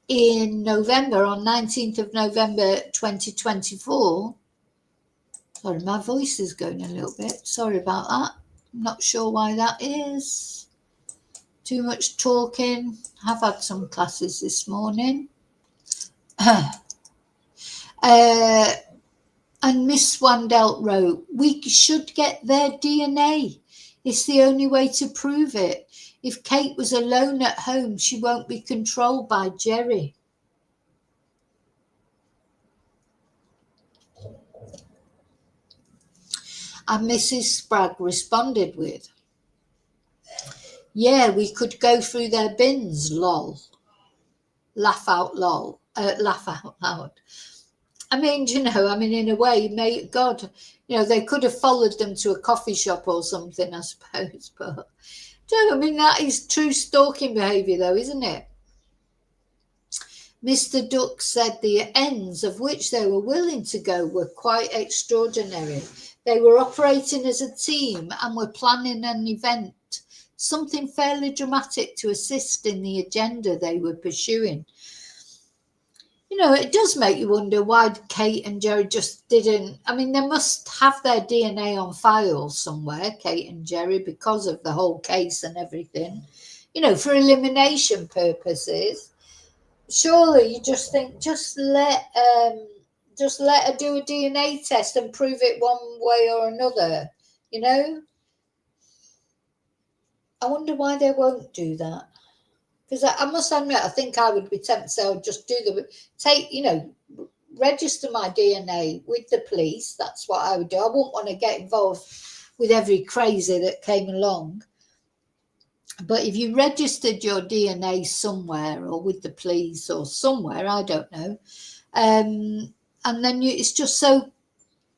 in November, on 19th of November 2024. Sorry, my voice is going a little bit. Sorry about that. I'm not sure why that is. Too much talking. I've had some classes this morning. And Miss Wandel wrote, we should get their DNA. It's the only way to prove it. If Kate was alone at home, she won't be controlled by Jerry. And Mrs. Spragg responded with, yeah, we could go through their bins, lol. Laugh out loud. I mean, in a way, God, they could have followed them to a coffee shop or something, I suppose. But, that is true stalking behaviour, though, isn't it? Mr. Duck said the ends of which they were willing to go were quite extraordinary. They were operating as a team and were planning an event, something fairly dramatic to assist in the agenda they were pursuing. It does make you wonder why Kate and Jerry just didn't. They must have their DNA on file somewhere, Kate and Jerry, because of the whole case and everything, for elimination purposes. Surely you just think, just let her do a DNA test and prove it one way or another, I wonder why they won't do that. Because I must admit, I think I would be tempted to just register my DNA with the police. That's what I would do. I wouldn't want to get involved with every crazy that came along. But if you registered your DNA somewhere or with the police or somewhere, I don't know, and then it's just so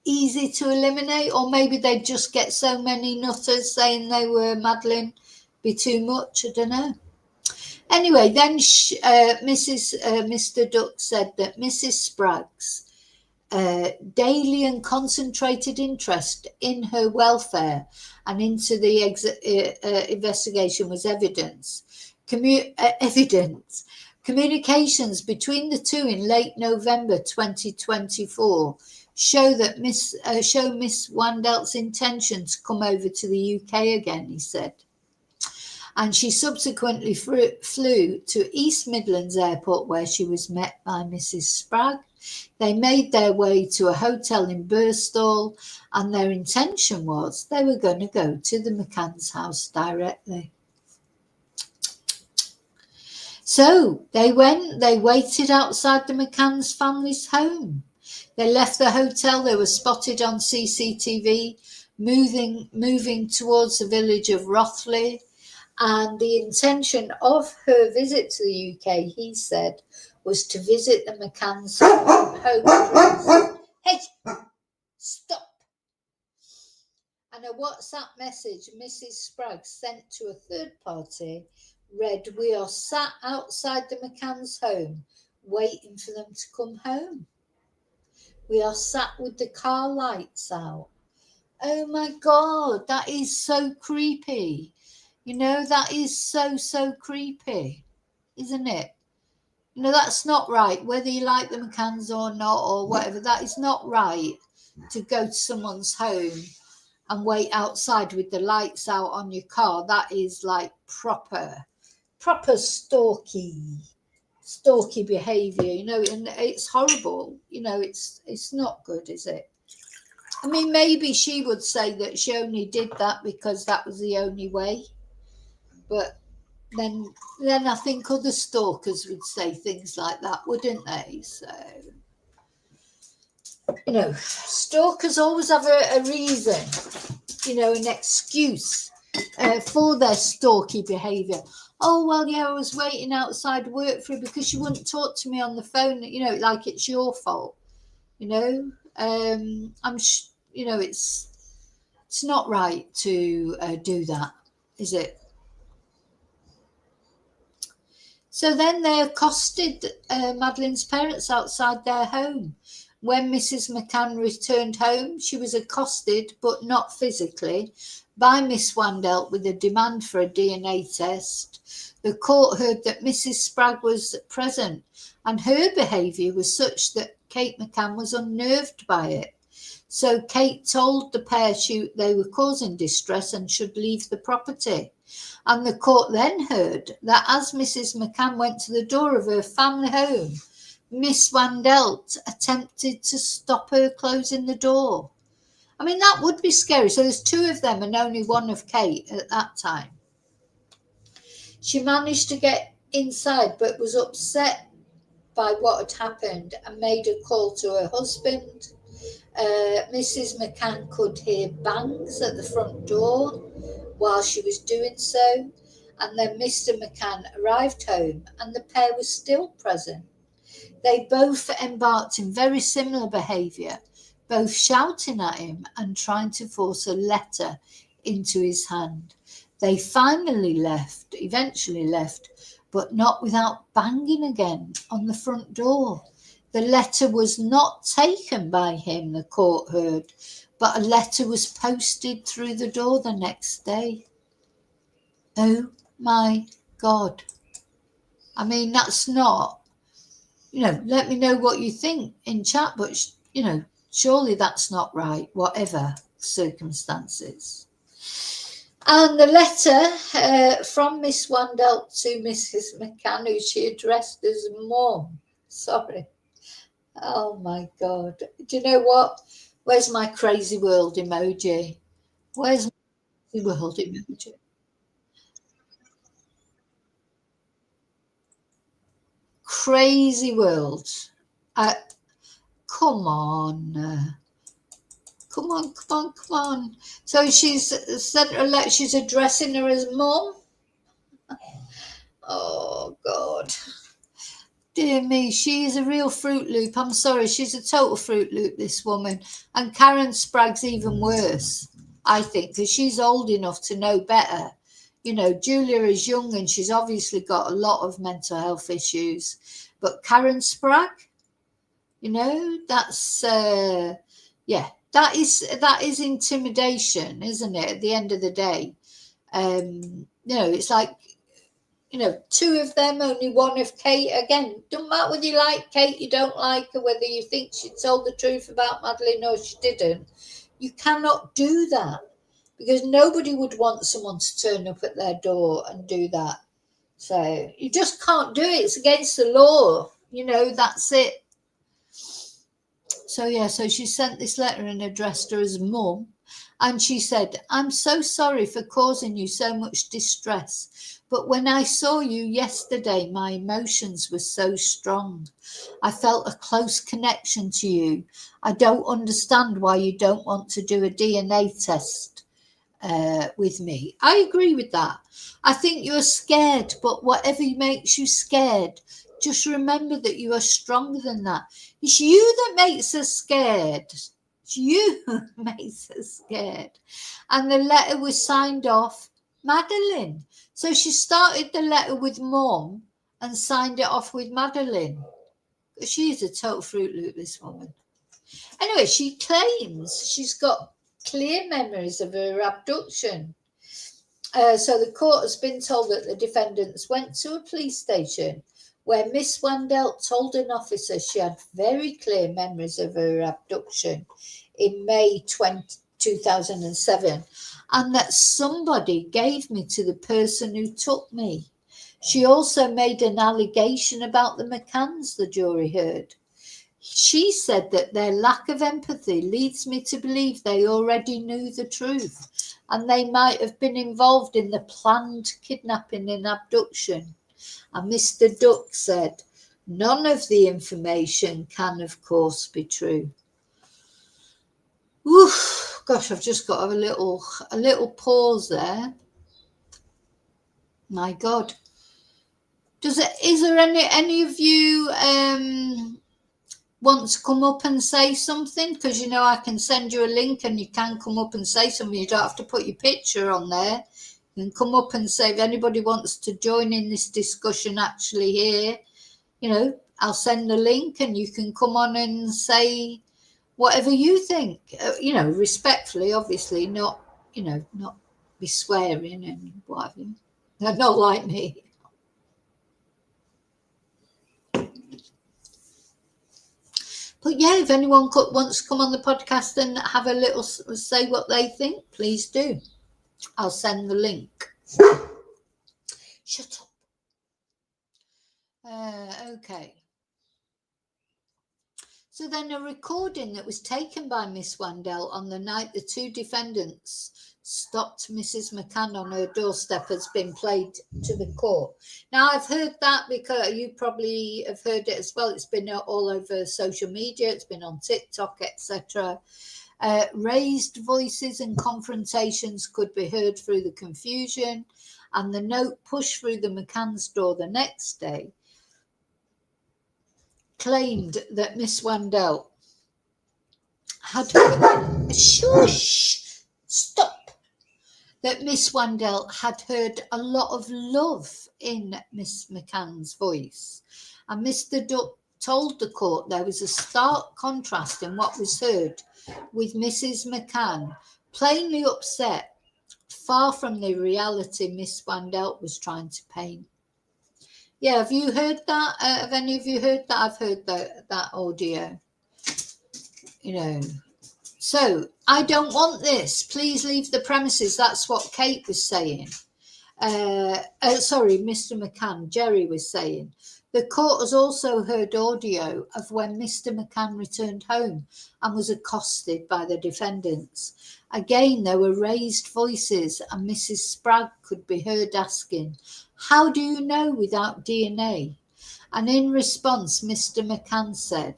easy to eliminate, or maybe they'd just get so many nutters saying they were Madeleine be too much? I don't know. Anyway, then Mr. Duck said that Mrs. Spragg's daily and concentrated interest in her welfare and into the investigation was evidence. Communications between the two in late November 2024 show Miss Wandelt's intention to come over to the UK again, he said. And she subsequently flew to East Midlands Airport, where she was met by Mrs. Spragg. They made their way to a hotel in Birstall, and their intention was they were going to go to the McCanns' house directly. So they waited outside the McCanns family's home. They left the hotel. They were spotted on CCTV moving towards the village of Rothley. And the intention of her visit to the UK, he said, was to visit the McCanns' home. Hey, stop. And a WhatsApp message Mrs. Spragg sent to a third party read, "We are sat outside the McCanns' home waiting for them to come home. We are sat with the car lights out." Oh my God, that is so creepy. You know, that is so creepy, isn't it? You know, that's not right. Whether you like the McCanns or not or whatever, that is not right to go to someone's home and wait outside with the lights out on your car. That is like proper stalky behaviour, you know, and it's horrible. You know, it's not good, is it? I mean, maybe she would say that she only did that because that was the only way. But then I think other stalkers would say things like that, wouldn't they? So, you know, stalkers always have a reason, you know, an excuse for their stalky behaviour. Oh, well, yeah, I was waiting outside work for you because you wouldn't talk to me on the phone, you know, like it's your fault, you know. You know, it's not right to do that, is it? So then they accosted Madeleine's parents outside their home. When Mrs. McCann returned home, she was accosted, but not physically, by Miss Wandelt with a demand for a DNA test. The court heard that Mrs. Spragg was present, and her behaviour was such that Kate McCann was unnerved by it. So Kate told the pair they were causing distress and should leave the property. And the court then heard that as Mrs. McCann went to the door of her family home, Miss Wandelt attempted to stop her closing the door. I mean, that would be scary. So there's two of them and only one of Kate at that time. She managed to get inside but was upset by what had happened and made a call to her husband. Mrs. McCann could hear bangs at the front door while she was doing so, and then Mr. McCann arrived home and the pair was still present. They both embarked in very similar behaviour, both shouting at him and trying to force a letter into his hand. They eventually left, but not without banging again on the front door. The letter was not taken by him, the court heard, but a letter was posted through the door the next day. Oh my God. I mean, that's not, you know, let me know what you think in chat, but, you know, surely that's not right, whatever circumstances. And the letter from Miss Wandelt to Mrs. McCann, who she addressed as Mum. Sorry. Oh my God. Do you know what? Where's my crazy world emoji? Where's my crazy world emoji? Crazy world. Come on. Come on. So she's sent her a letter. She's addressing her as Mum. Oh God. Dear me, she is a real Fruit Loop. I'm sorry, she's a total Fruit Loop, this woman. And Karen Spragg's even worse, I think, because she's old enough to know better. You know, Julia is young and she's obviously got a lot of mental health issues. But Karen Sprague, you know, that's, yeah, that is intimidation, isn't it, at the end of the day? You know, it's like, you know, two of them, only one of Kate. Again, don't matter whether you like Kate, you don't like her, whether you think she told the truth about Madeleine or she didn't. You cannot do that, because nobody would want someone to turn up at their door and do that. So you just can't do it. It's against the law. You know, that's it. So, yeah, so she sent this letter and addressed her as mum. And she said, I'm so sorry for causing you so much distress. But when I saw you yesterday, my emotions were so strong. I felt a close connection to you. I don't understand why you don't want to do a DNA test with me. I agree with that. I think you're scared, but whatever makes you scared, just remember that you are stronger than that. It's you that makes us scared. It's you who makes us scared. And the letter was signed off Madeleine. So she started the letter with Mum and signed it off with Madeleine. She's a total Fruit Loop, this woman. Anyway, she claims she's got clear memories of her abduction. So the court has been told that the defendants went to a police station where Miss Wandel told an officer she had very clear memories of her abduction in May 2007, and that somebody gave me to the person who took me. She also made an allegation about the McCanns, the jury heard. She said that their lack of empathy leads me to believe they already knew the truth and they might have been involved in the planned kidnapping and abduction. And Mr. Duck said, none of the information can, of course, be true. Oof, gosh, I've just got a little pause there. My God. Is there any of you want to come up and say something? Because, you know, I can send you a link and you can come up and say something. You don't have to put your picture on there. You can come up and say, if anybody wants to join in this discussion actually here, you know, I'll send the link and you can come on and say whatever you think, you know, respectfully, obviously, not, you know, not be swearing and whatever. They're not like me. But yeah, if anyone wants to come on the podcast and have a little say what they think, please do. I'll send the link. Shut up. Okay. So then a recording that was taken by Miss Wandel on the night the two defendants stopped Mrs. McCann on her doorstep has been played to the court. Now, I've heard that because you probably have heard it as well. It's been all over social media. It's been on TikTok, etc. Raised voices and confrontations could be heard through the confusion, and the note pushed through the McCann's door the next day claimed that Miss Wandel had that Miss Wandel had heard a lot of love in Miss McCann's voice. And Mr. Duck told the court there was a stark contrast in what was heard, with Mrs. McCann plainly upset, far from the reality Miss Wandel was trying to paint. Yeah, have you heard that? Have any of you heard that? I've heard that audio. You know, so I don't want this. Please leave the premises. That's what Kate was saying. Sorry, Mr. McCann, Jerry was saying. The court has also heard audio of when Mr. McCann returned home and was accosted by the defendants. Again, there were raised voices and Mrs. Sprague could be heard asking, how do you know without DNA? And in response, Mr. McCann said,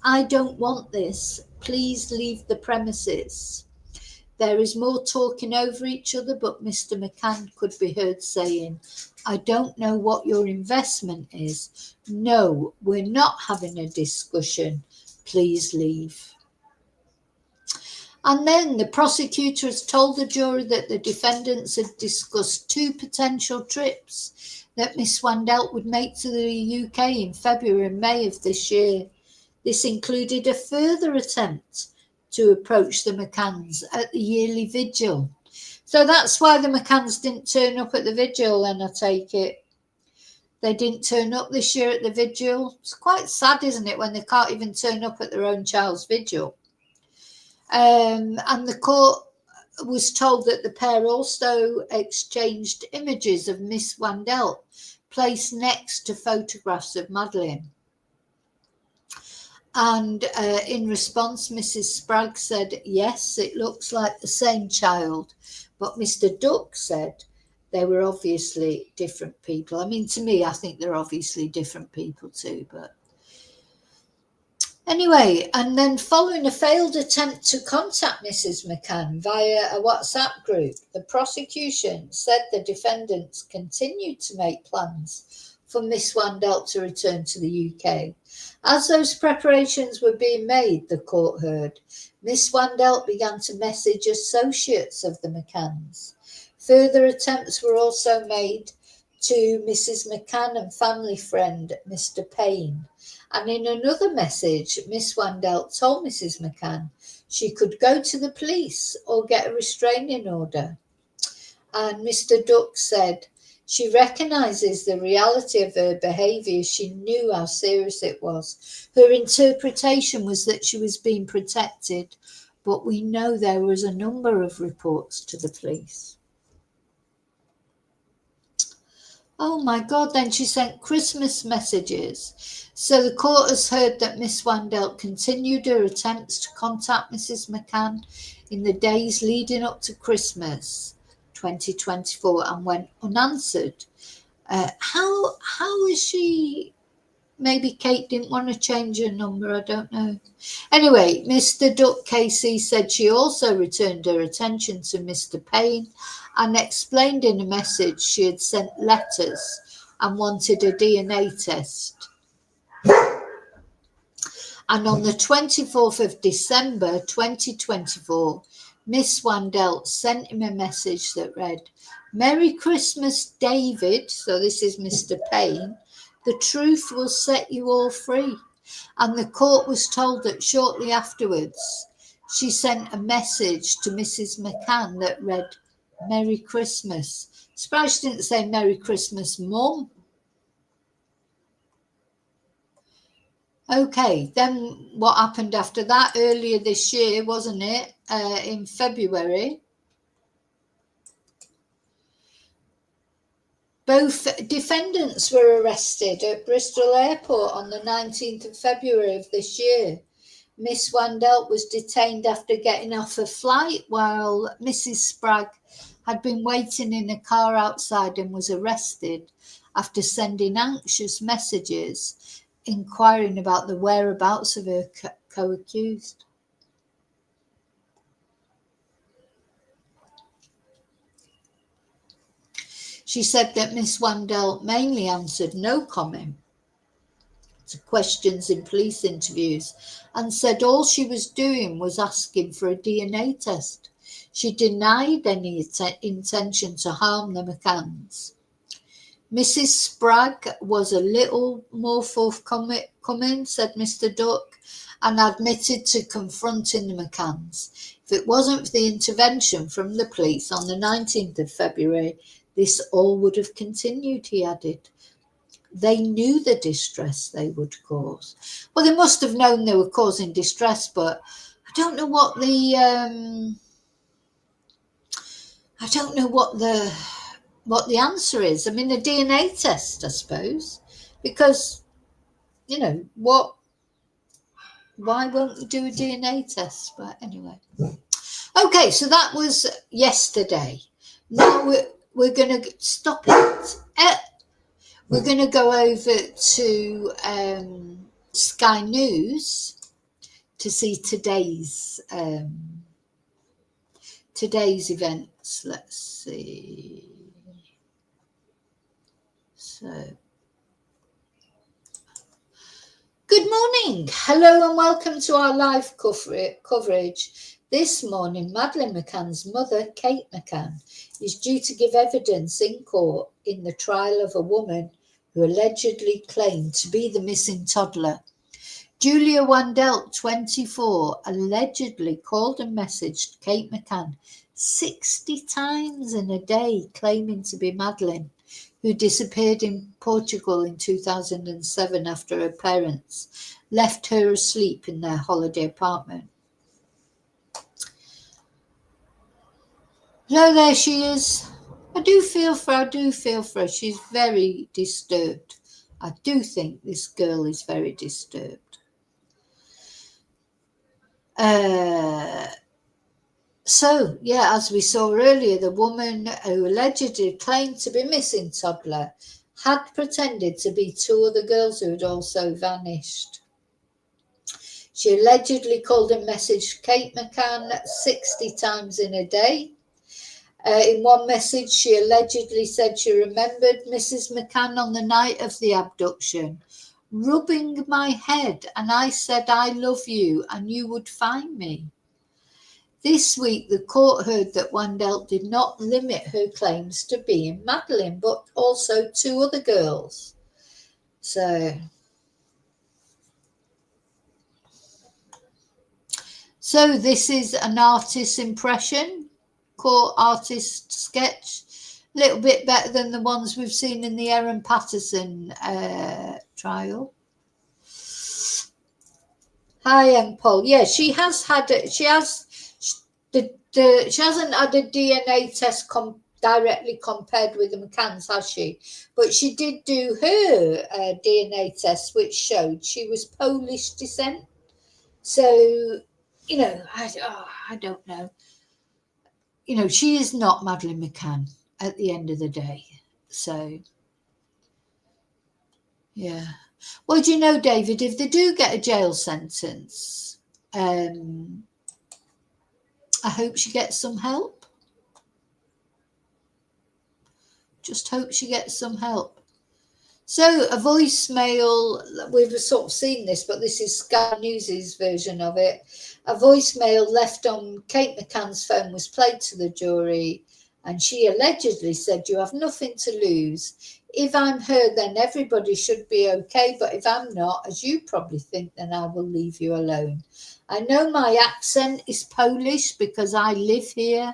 I don't want this. Please leave the premises. There is more talking over each other, but Mr. McCann could be heard saying, I don't know what your investment is. No, we're not having a discussion. Please leave. And then the prosecutor has told the jury that the defendants had discussed 2 potential trips that Miss Wandelt would make to the UK in February and May of this year. This included a further attempt to approach the McCanns at the yearly vigil. So that's why the McCanns didn't turn up at the vigil, and I take it. They didn't turn up this year at the vigil. It's quite sad, isn't it, when they can't even turn up at their own child's vigil. And the court was told that the pair also exchanged images of Miss Wandelt placed next to photographs of Madeleine. And in response, Mrs. Spragg said, yes, it looks like the same child. But Mr. Duck said they were obviously different people. I mean, to me, I think they're obviously different people too. But anyway, and then following a failed attempt to contact Mrs. McCann via a WhatsApp group, the prosecution said the defendants continued to make plans for Miss Wandelt to return to the UK. As those preparations were being made, the court heard, Miss Wandelt began to message associates of the McCanns. Further attempts were also made to Mrs. McCann and family friend Mr. Payne. And in another message, Miss Wandelt told Mrs. McCann she could go to the police or get a restraining order. And Mr. Duck said she recognises the reality of her behaviour. She knew how serious it was. Her interpretation was that she was being protected, but we know there was a number of reports to the police. Oh my God, then she sent Christmas messages. So the court has heard that Miss Wandelt continued her attempts to contact Mrs. McCann in the days leading up to Christmas 2024 and went unanswered. How is she? Maybe Kate didn't want to change her number, I don't know. Anyway, Mr. Duck Casey said she also returned her attention to Mr. Payne and explained in a message she had sent letters and wanted a DNA test. And on the 24th of December 2024, Miss Wandelt sent him a message that read, "Merry Christmas, David." So this is Mr. Payne. "The truth will set you all free." And the court was told that shortly afterwards, she sent a message to Mrs. McCann that read, "Merry Christmas." Surprised she didn't say "Merry Christmas, Mum." Okay, then what happened after that? Earlier this year, wasn't it? In February. Both defendants were arrested at Bristol Airport on the 19th of February of this year. Miss Wandelt was detained after getting off a flight while Mrs. Spragg had been waiting in a car outside and was arrested after sending anxious messages inquiring about the whereabouts of her co-accused. She said that Miss Wandelt mainly answered no comment to questions in police interviews and said all she was doing was asking for a DNA test. She denied any intention to harm the McCanns. Mrs. Spragg was a little more forthcoming, said Mr. Duck, and admitted to confronting the McCanns. If it wasn't for the intervention from the police on the 19th of February, this all would have continued, he added. They knew the distress they would cause. Well, they must have known they were causing distress, but I don't know what the answer is. I mean, a DNA test, I suppose, because, you know, why won't you do a DNA test? But anyway. Okay, so that was yesterday. Now we're going to stop it. We're going to go over to Sky News to see today's events. Let's see. So, good morning. Hello and welcome to our live coverage. This morning, Madeleine McCann's mother, Kate McCann, is due to give evidence in court in the trial of a woman who allegedly claimed to be the missing toddler. Julia Wandelt, 24, allegedly called and messaged Kate McCann 60 times in a day, claiming to be Madeleine, who disappeared in Portugal in 2007 after her parents left her asleep in their holiday apartment. So there she is. I do feel for her. She's very disturbed. I do think this girl is very disturbed. So, yeah, as we saw earlier, the woman who allegedly claimed to be missing toddler had pretended to be two other girls who had also vanished. She allegedly called and messaged Kate McCann 60 times in a day. In one message, she allegedly said she remembered Mrs. McCann on the night of the abduction, rubbing my head, and I said, I love you, and you would find me. This week, the court heard that Wandelt did not limit her claims to being Madeleine, but also two other girls. So this is an artist's impression, court artist sketch. A little bit better than the ones we've seen in the Erin Patterson trial. Hi, Paul. Yeah, she hasn't had a DNA test directly compared with the McCanns, has she? But she did do her DNA test, which showed she was Polish descent. So, I don't know. She is not Madeleine McCann at the end of the day. So, yeah. Well, do you know, David, if they do get a jail sentence, I hope she gets some help. Just hope she gets some help. So a voicemail, we've sort of seen this, but this is Sky News' version of it. A voicemail left on Kate McCann's phone was played to the jury, and she allegedly said, you have nothing to lose. If I'm her, then everybody should be okay, but if I'm not, as you probably think, then I will leave you alone. I know my accent is Polish because I live here.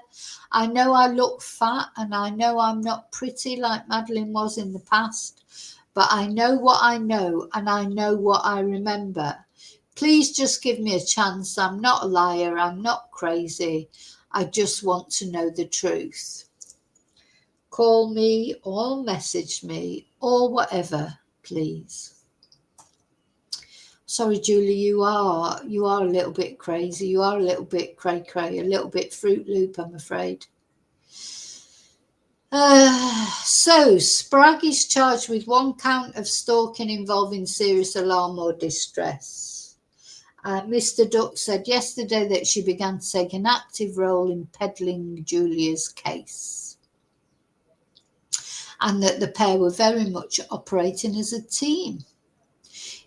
I know I look fat, and I know I'm not pretty like Madeleine was in the past. But I know what I know, and I know what I remember. Please just give me a chance. I'm not a liar. I'm not crazy. I just want to know the truth. Call me or message me or whatever, please. Sorry, Julie, you are a little bit crazy. You are a little bit cray-cray, a little bit Fruit Loop, I'm afraid. So Spragg is charged with one count of stalking involving serious alarm or distress. Mr. Duck said yesterday that she began to take an active role in peddling Julia's case, and that the pair were very much operating as a team.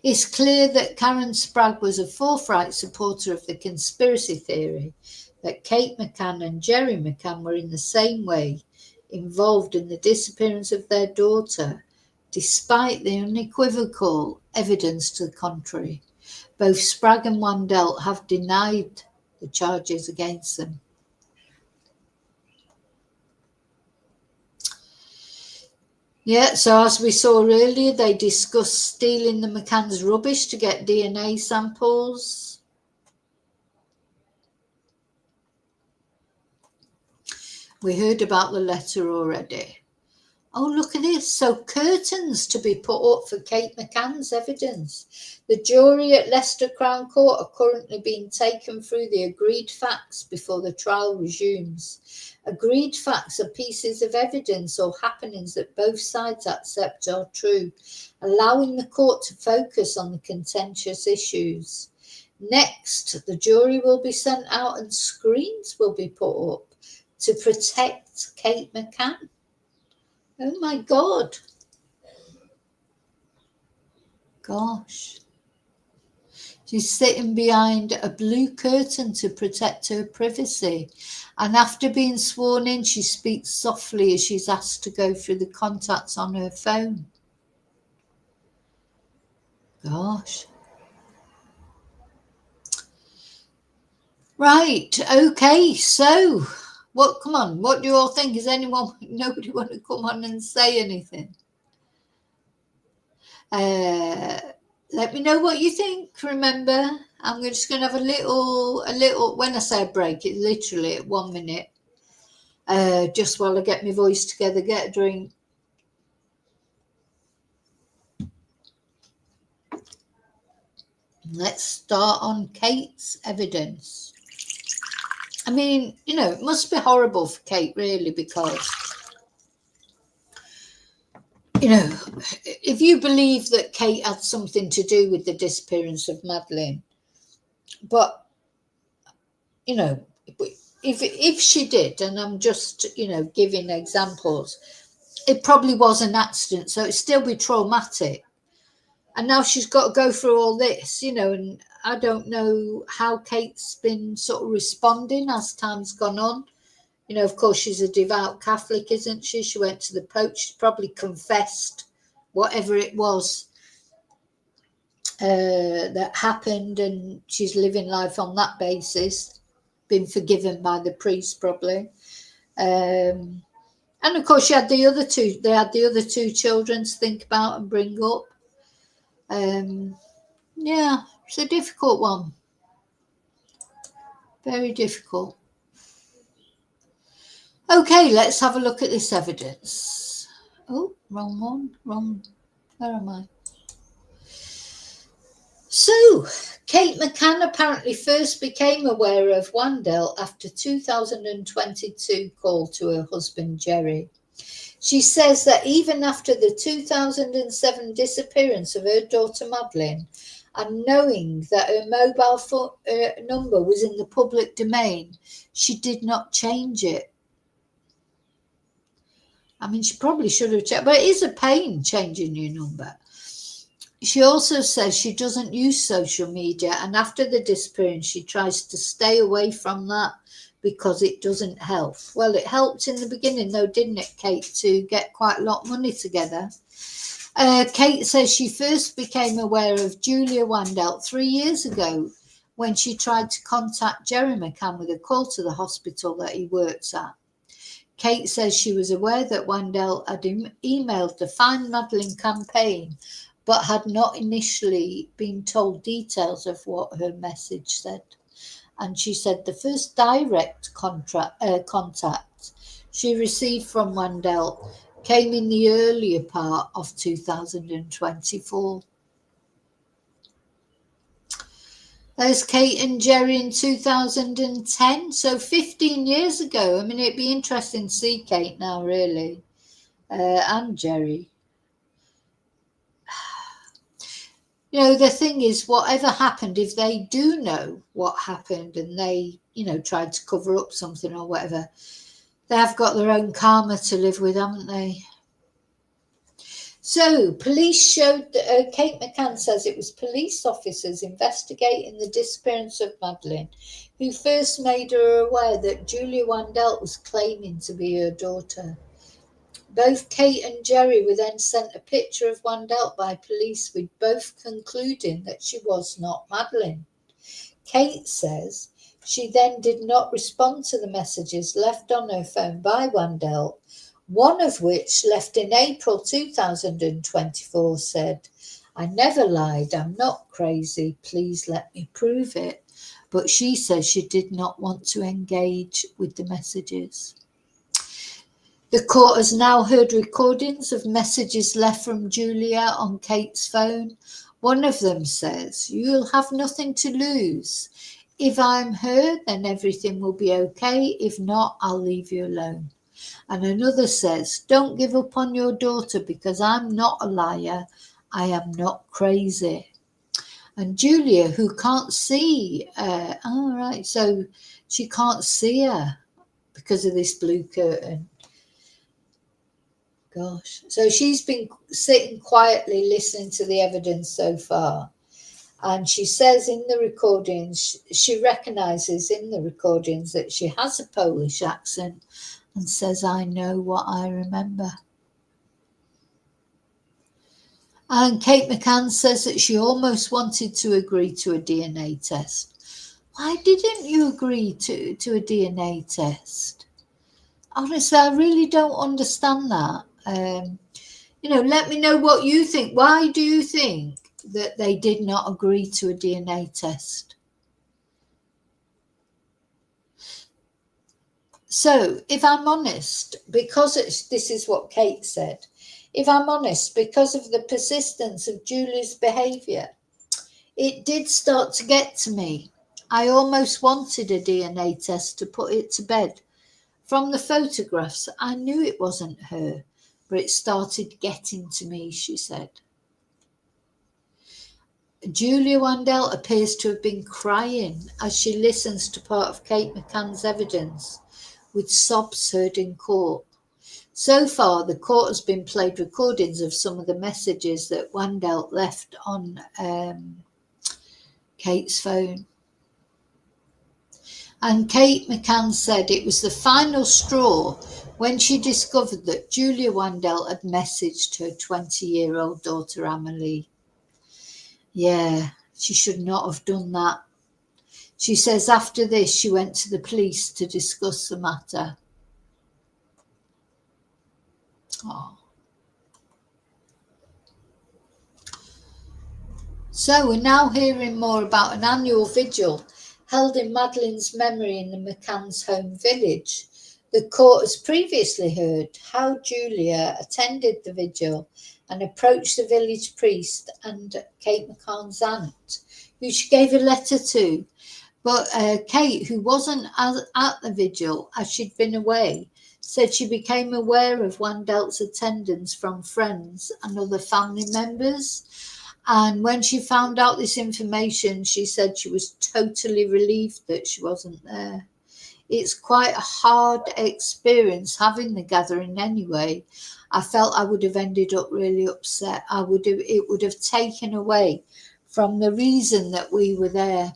It's clear that Karen Spragg was a forthright supporter of the conspiracy theory that Kate McCann and Jerry McCann were in the same way involved in the disappearance of their daughter, despite the unequivocal evidence to the contrary. Both Spragg and Wandelt have denied the charges against them. Yeah, so as we saw earlier, they discussed stealing the McCann's rubbish to get DNA samples. We heard about the letter already. Oh, look at this. So curtains to be put up for Kate McCann's evidence. The jury at Leicester Crown Court are currently being taken through the agreed facts before the trial resumes. Agreed facts are pieces of evidence or happenings that both sides accept are true, allowing the court to focus on the contentious issues. Next, the jury will be sent out and screens will be put up to protect Kate McCann. Oh my God. Gosh. She's sitting behind a blue curtain to protect her privacy. And after being sworn in, she speaks softly as she's asked to go through the contacts on her phone. Gosh. Right, okay, so come on, what do you all think? Is nobody want to come on and say anything? Let me know what you think. Remember, I'm just going to have a little, when I say a break, it's literally 1 minute, just while I get my voice together, get a drink. Let's start on Kate's evidence. I mean, it must be horrible for Kate, really, because, if you believe that Kate had something to do with the disappearance of Madeleine, but, if she did, and I'm just, giving examples, it probably was an accident, so it'd still be traumatic. And now she's got to go through all this, and I don't know how Kate's been sort of responding as time's gone on. Of course, she's a devout Catholic, isn't she? She went to the Pope. She's probably confessed whatever it was that happened, and she's living life on that basis, been forgiven by the priest probably. And of course, they had the other two children to think about and bring up. Yeah, it's a difficult one. Very difficult. Okay, let's have a look at this evidence. Oh, wrong one. Where am I? So, Kate McCann apparently first became aware of Wandel after 2022 call to her husband Jerry. She says that even after the 2007 disappearance of her daughter Madeleine, and knowing that her mobile phone number was in the public domain, she did not change it. I mean, she probably should have checked, but it is a pain changing your number. She also says she doesn't use social media, and after the disappearance, she tries to stay away from that because it doesn't help. Well, it helped in the beginning, though, didn't it, Kate, to get quite a lot of money together? Kate says she first became aware of Julia Wandel 3 years ago when she tried to contact Jerry McCann with a call to the hospital that he works at. Kate says she was aware that Wandel had emailed the Find Madeleine campaign, but had not initially been told details of what her message said. And she said the first direct contact she received from Wandel came in the earlier part of 2024. There's Kate and Jerry in 2010, so 15 years ago. I mean, it'd be interesting to see Kate now, really, and Jerry. The thing is, whatever happened, if they do know what happened and they, tried to cover up something or whatever, they have got their own karma to live with, haven't they? So, police showed that Kate McCann says it was police officers investigating the disappearance of Madeleine who first made her aware that Julia Wandel was claiming to be her daughter. Both Kate and Jerry were then sent a picture of Wandel by police, with both concluding that she was not Madeleine. Kate says she then did not respond to the messages left on her phone by Wandel, one of which, left in April 2024, said, "I never lied, I'm not crazy, please let me prove it." But she says she did not want to engage with the messages. The court has now heard recordings of messages left from Julia on Kate's phone. One of them says, "You'll have nothing to lose. If I'm her, then everything will be okay. If not, I'll leave you alone." And another says, "Don't give up on your daughter because I'm not a liar. I am not crazy." And Julia, who can't see, so she can't see her because of this blue curtain. Gosh. So she's been sitting quietly listening to the evidence so far. And she says in the recordings, she recognises in the recordings that she has a Polish accent and says, I know what I remember. And Kate McCann says that she almost wanted to agree to a DNA test. Why didn't you agree to a DNA test? Honestly, I really don't understand that. Let me know what you think. Why do you think that they did not agree to a DNA test? So, if I'm honest, because this is what Kate said, if I'm honest, because of the persistence of Julie's behaviour, it did start to get to me. I almost wanted a DNA test to put it to bed. From the photographs, I knew it wasn't her, but it started getting to me, she said. Julia Wandel appears to have been crying as she listens to part of Kate McCann's evidence, with sobs heard in court. So far, the court has been played recordings of some of the messages that Wandel left on Kate's phone. And Kate McCann said it was the final straw when she discovered that Julia Wandel had messaged her 20-year-old daughter Amelie. Yeah, she should not have done that. She says after this, she went to the police to discuss the matter. Oh. So we're now hearing more about an annual vigil held in Madeleine's memory in the McCann's home village. The court has previously heard how Julia attended the vigil and approached the village priest and Kate McCann's aunt, who she gave a letter to. But Kate, who wasn't at the vigil as she'd been away, said she became aware of Wandel's attendance from friends and other family members. And when she found out this information, she said she was totally relieved that she wasn't there. It's quite a hard experience having the gathering anyway. I felt I would have ended up really upset. It would have taken away from the reason that we were there.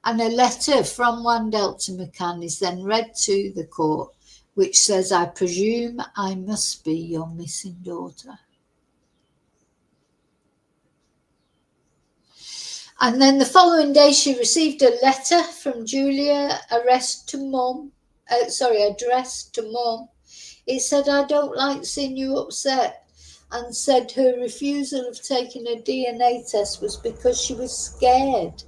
And a letter from Wandel to McCann is then read to the court, which says, I presume I must be your missing daughter. And then the following day, she received a letter from Julia addressed to Mum. It said, I don't like seeing you upset, and said her refusal of taking a DNA test was because she was scared.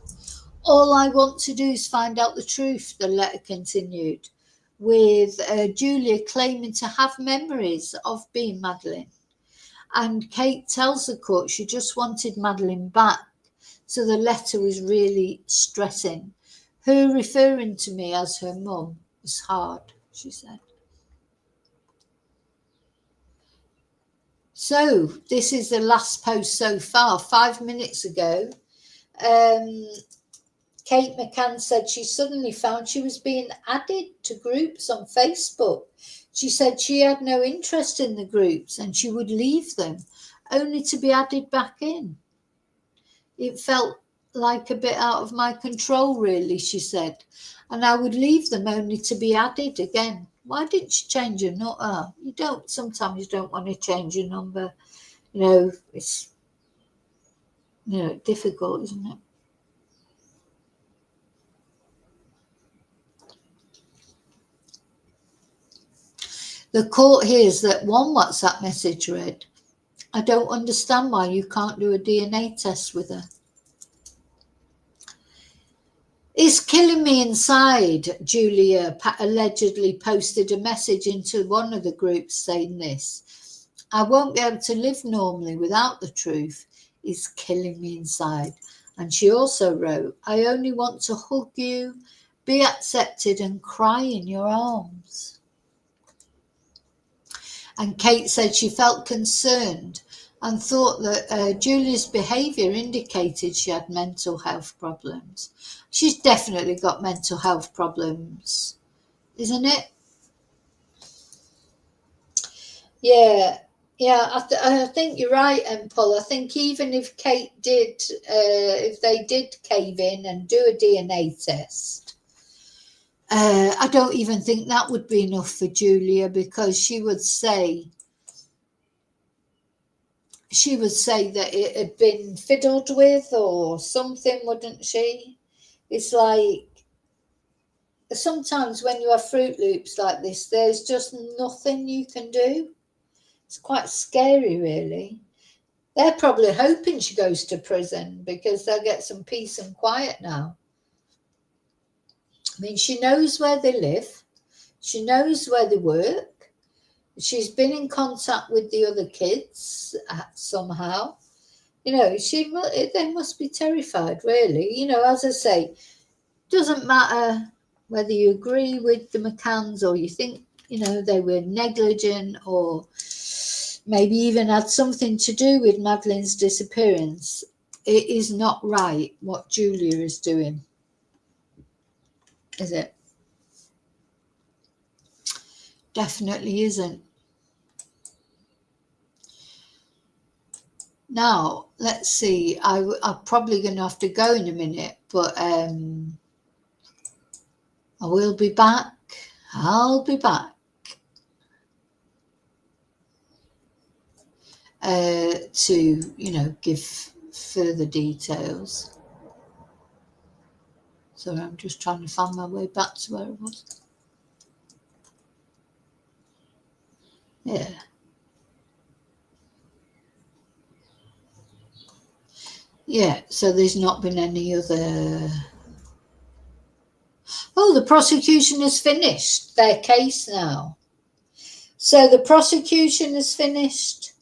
All I want to do is find out the truth, the letter continued, with Julia claiming to have memories of being Madeleine. And Kate tells the court she just wanted Madeleine back. So the letter was really stressing. Her referring to me as her mum was hard, she said. So this is the last post so far. 5 minutes ago, Kate McCann said she suddenly found she was being added to groups on Facebook. She said she had no interest in the groups and she would leave them, only to be added back in. It felt like a bit out of my control, really, she said, and I would leave them only to be added again. Why didn't you change your number? Sometimes you don't want to change your number. It's, difficult, isn't it? The court hears that one WhatsApp message read, I don't understand why you can't do a DNA test with her. It's killing me inside, Julia allegedly posted a message into one of the groups saying this. I won't be able to live normally without the truth. It's killing me inside. And she also wrote, I only want to hug you, be accepted and cry in your arms. And Kate said she felt concerned and thought that Julia's behaviour indicated she had mental health problems. She's definitely got mental health problems, isn't it? Yeah, Yeah, I think you're right, Paul. I think even if Kate did, if they did cave in and do a DNA test, I don't even think that would be enough for Julia, because she would say that it had been fiddled with or something, wouldn't she? It's like sometimes when you have Fruit Loops like this, there's just nothing you can do. It's quite scary, really. They're probably hoping she goes to prison because they'll get some peace and quiet now. I mean, she knows where they live. She knows where they work. She's been in contact with the other kids somehow. You know, they must be terrified, really. You know, as I say, doesn't matter whether you agree with the McCanns or you think, you know, they were negligent or maybe even had something to do with Madeleine's disappearance. It is not right what Julia is doing, is it? Definitely isn't. Now, let's see. I'm probably going to have to go in a minute, but I will be back. I'll be back to, you know, give further details. So I'm just trying to find my way back to where it was. Yeah. Yeah, so there's not been any other... Oh, the prosecution has finished their case now. So the prosecution has finished.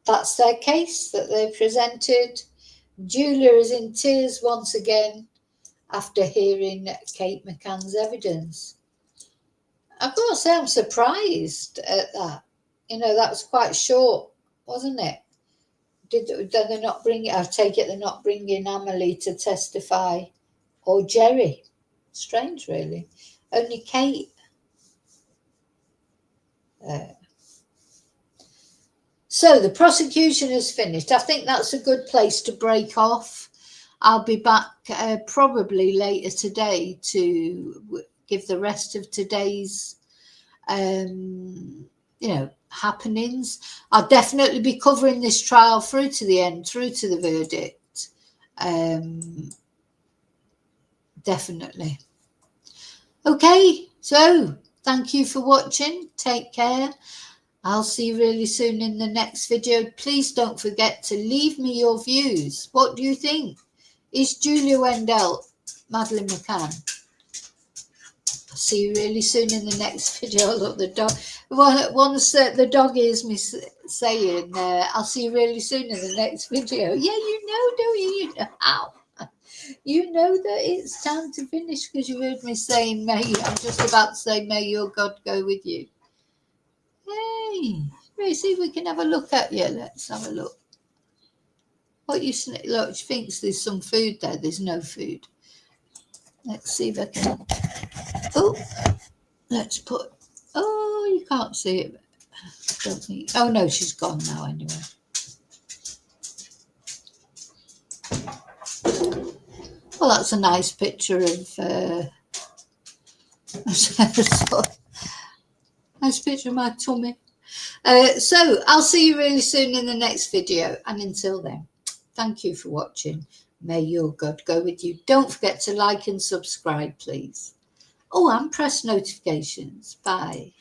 That's their case that they presented. Julia is in tears once again after hearing Kate McCann's evidence. I've got to say, I'm surprised at that. You know, that was quite short, wasn't it? Did they not bring it? I take it they're not bringing Amelie to testify, or Jerry. Strange, really. Only Kate. So the prosecution is finished. I think that's a good place to break off. I'll be back probably later today to give the rest of today's, you know, happenings. I'll definitely be covering this trial through to the end, through to the verdict. Definitely. Okay, so thank you for watching. Take care. I'll see you really soon in the next video. Please don't forget to leave me your views. What do you think? Is Julia Wendell Madeleine McCann? I'll see you really soon in the next video. Look, the dog. Once the dog hears me saying, I'll see you really soon in the next video. Yeah, you know, don't you? You know how. You know that it's time to finish because you heard me saying, I'm just about to say, may your God go with you. Hey, let's see if we can have a look at you. Let's have a look. What you look? She thinks there's some food there. There's no food. Let's see if I can. Oh, let's put. Oh, you can't see it. Don't think. Oh no, she's gone now anyway. Well, that's a nice picture of. Nice picture of my tummy. So I'll see you really soon in the next video. And until then, thank you for watching. May your God go with you. Don't forget to like and subscribe, please. Oh, and press notifications. Bye.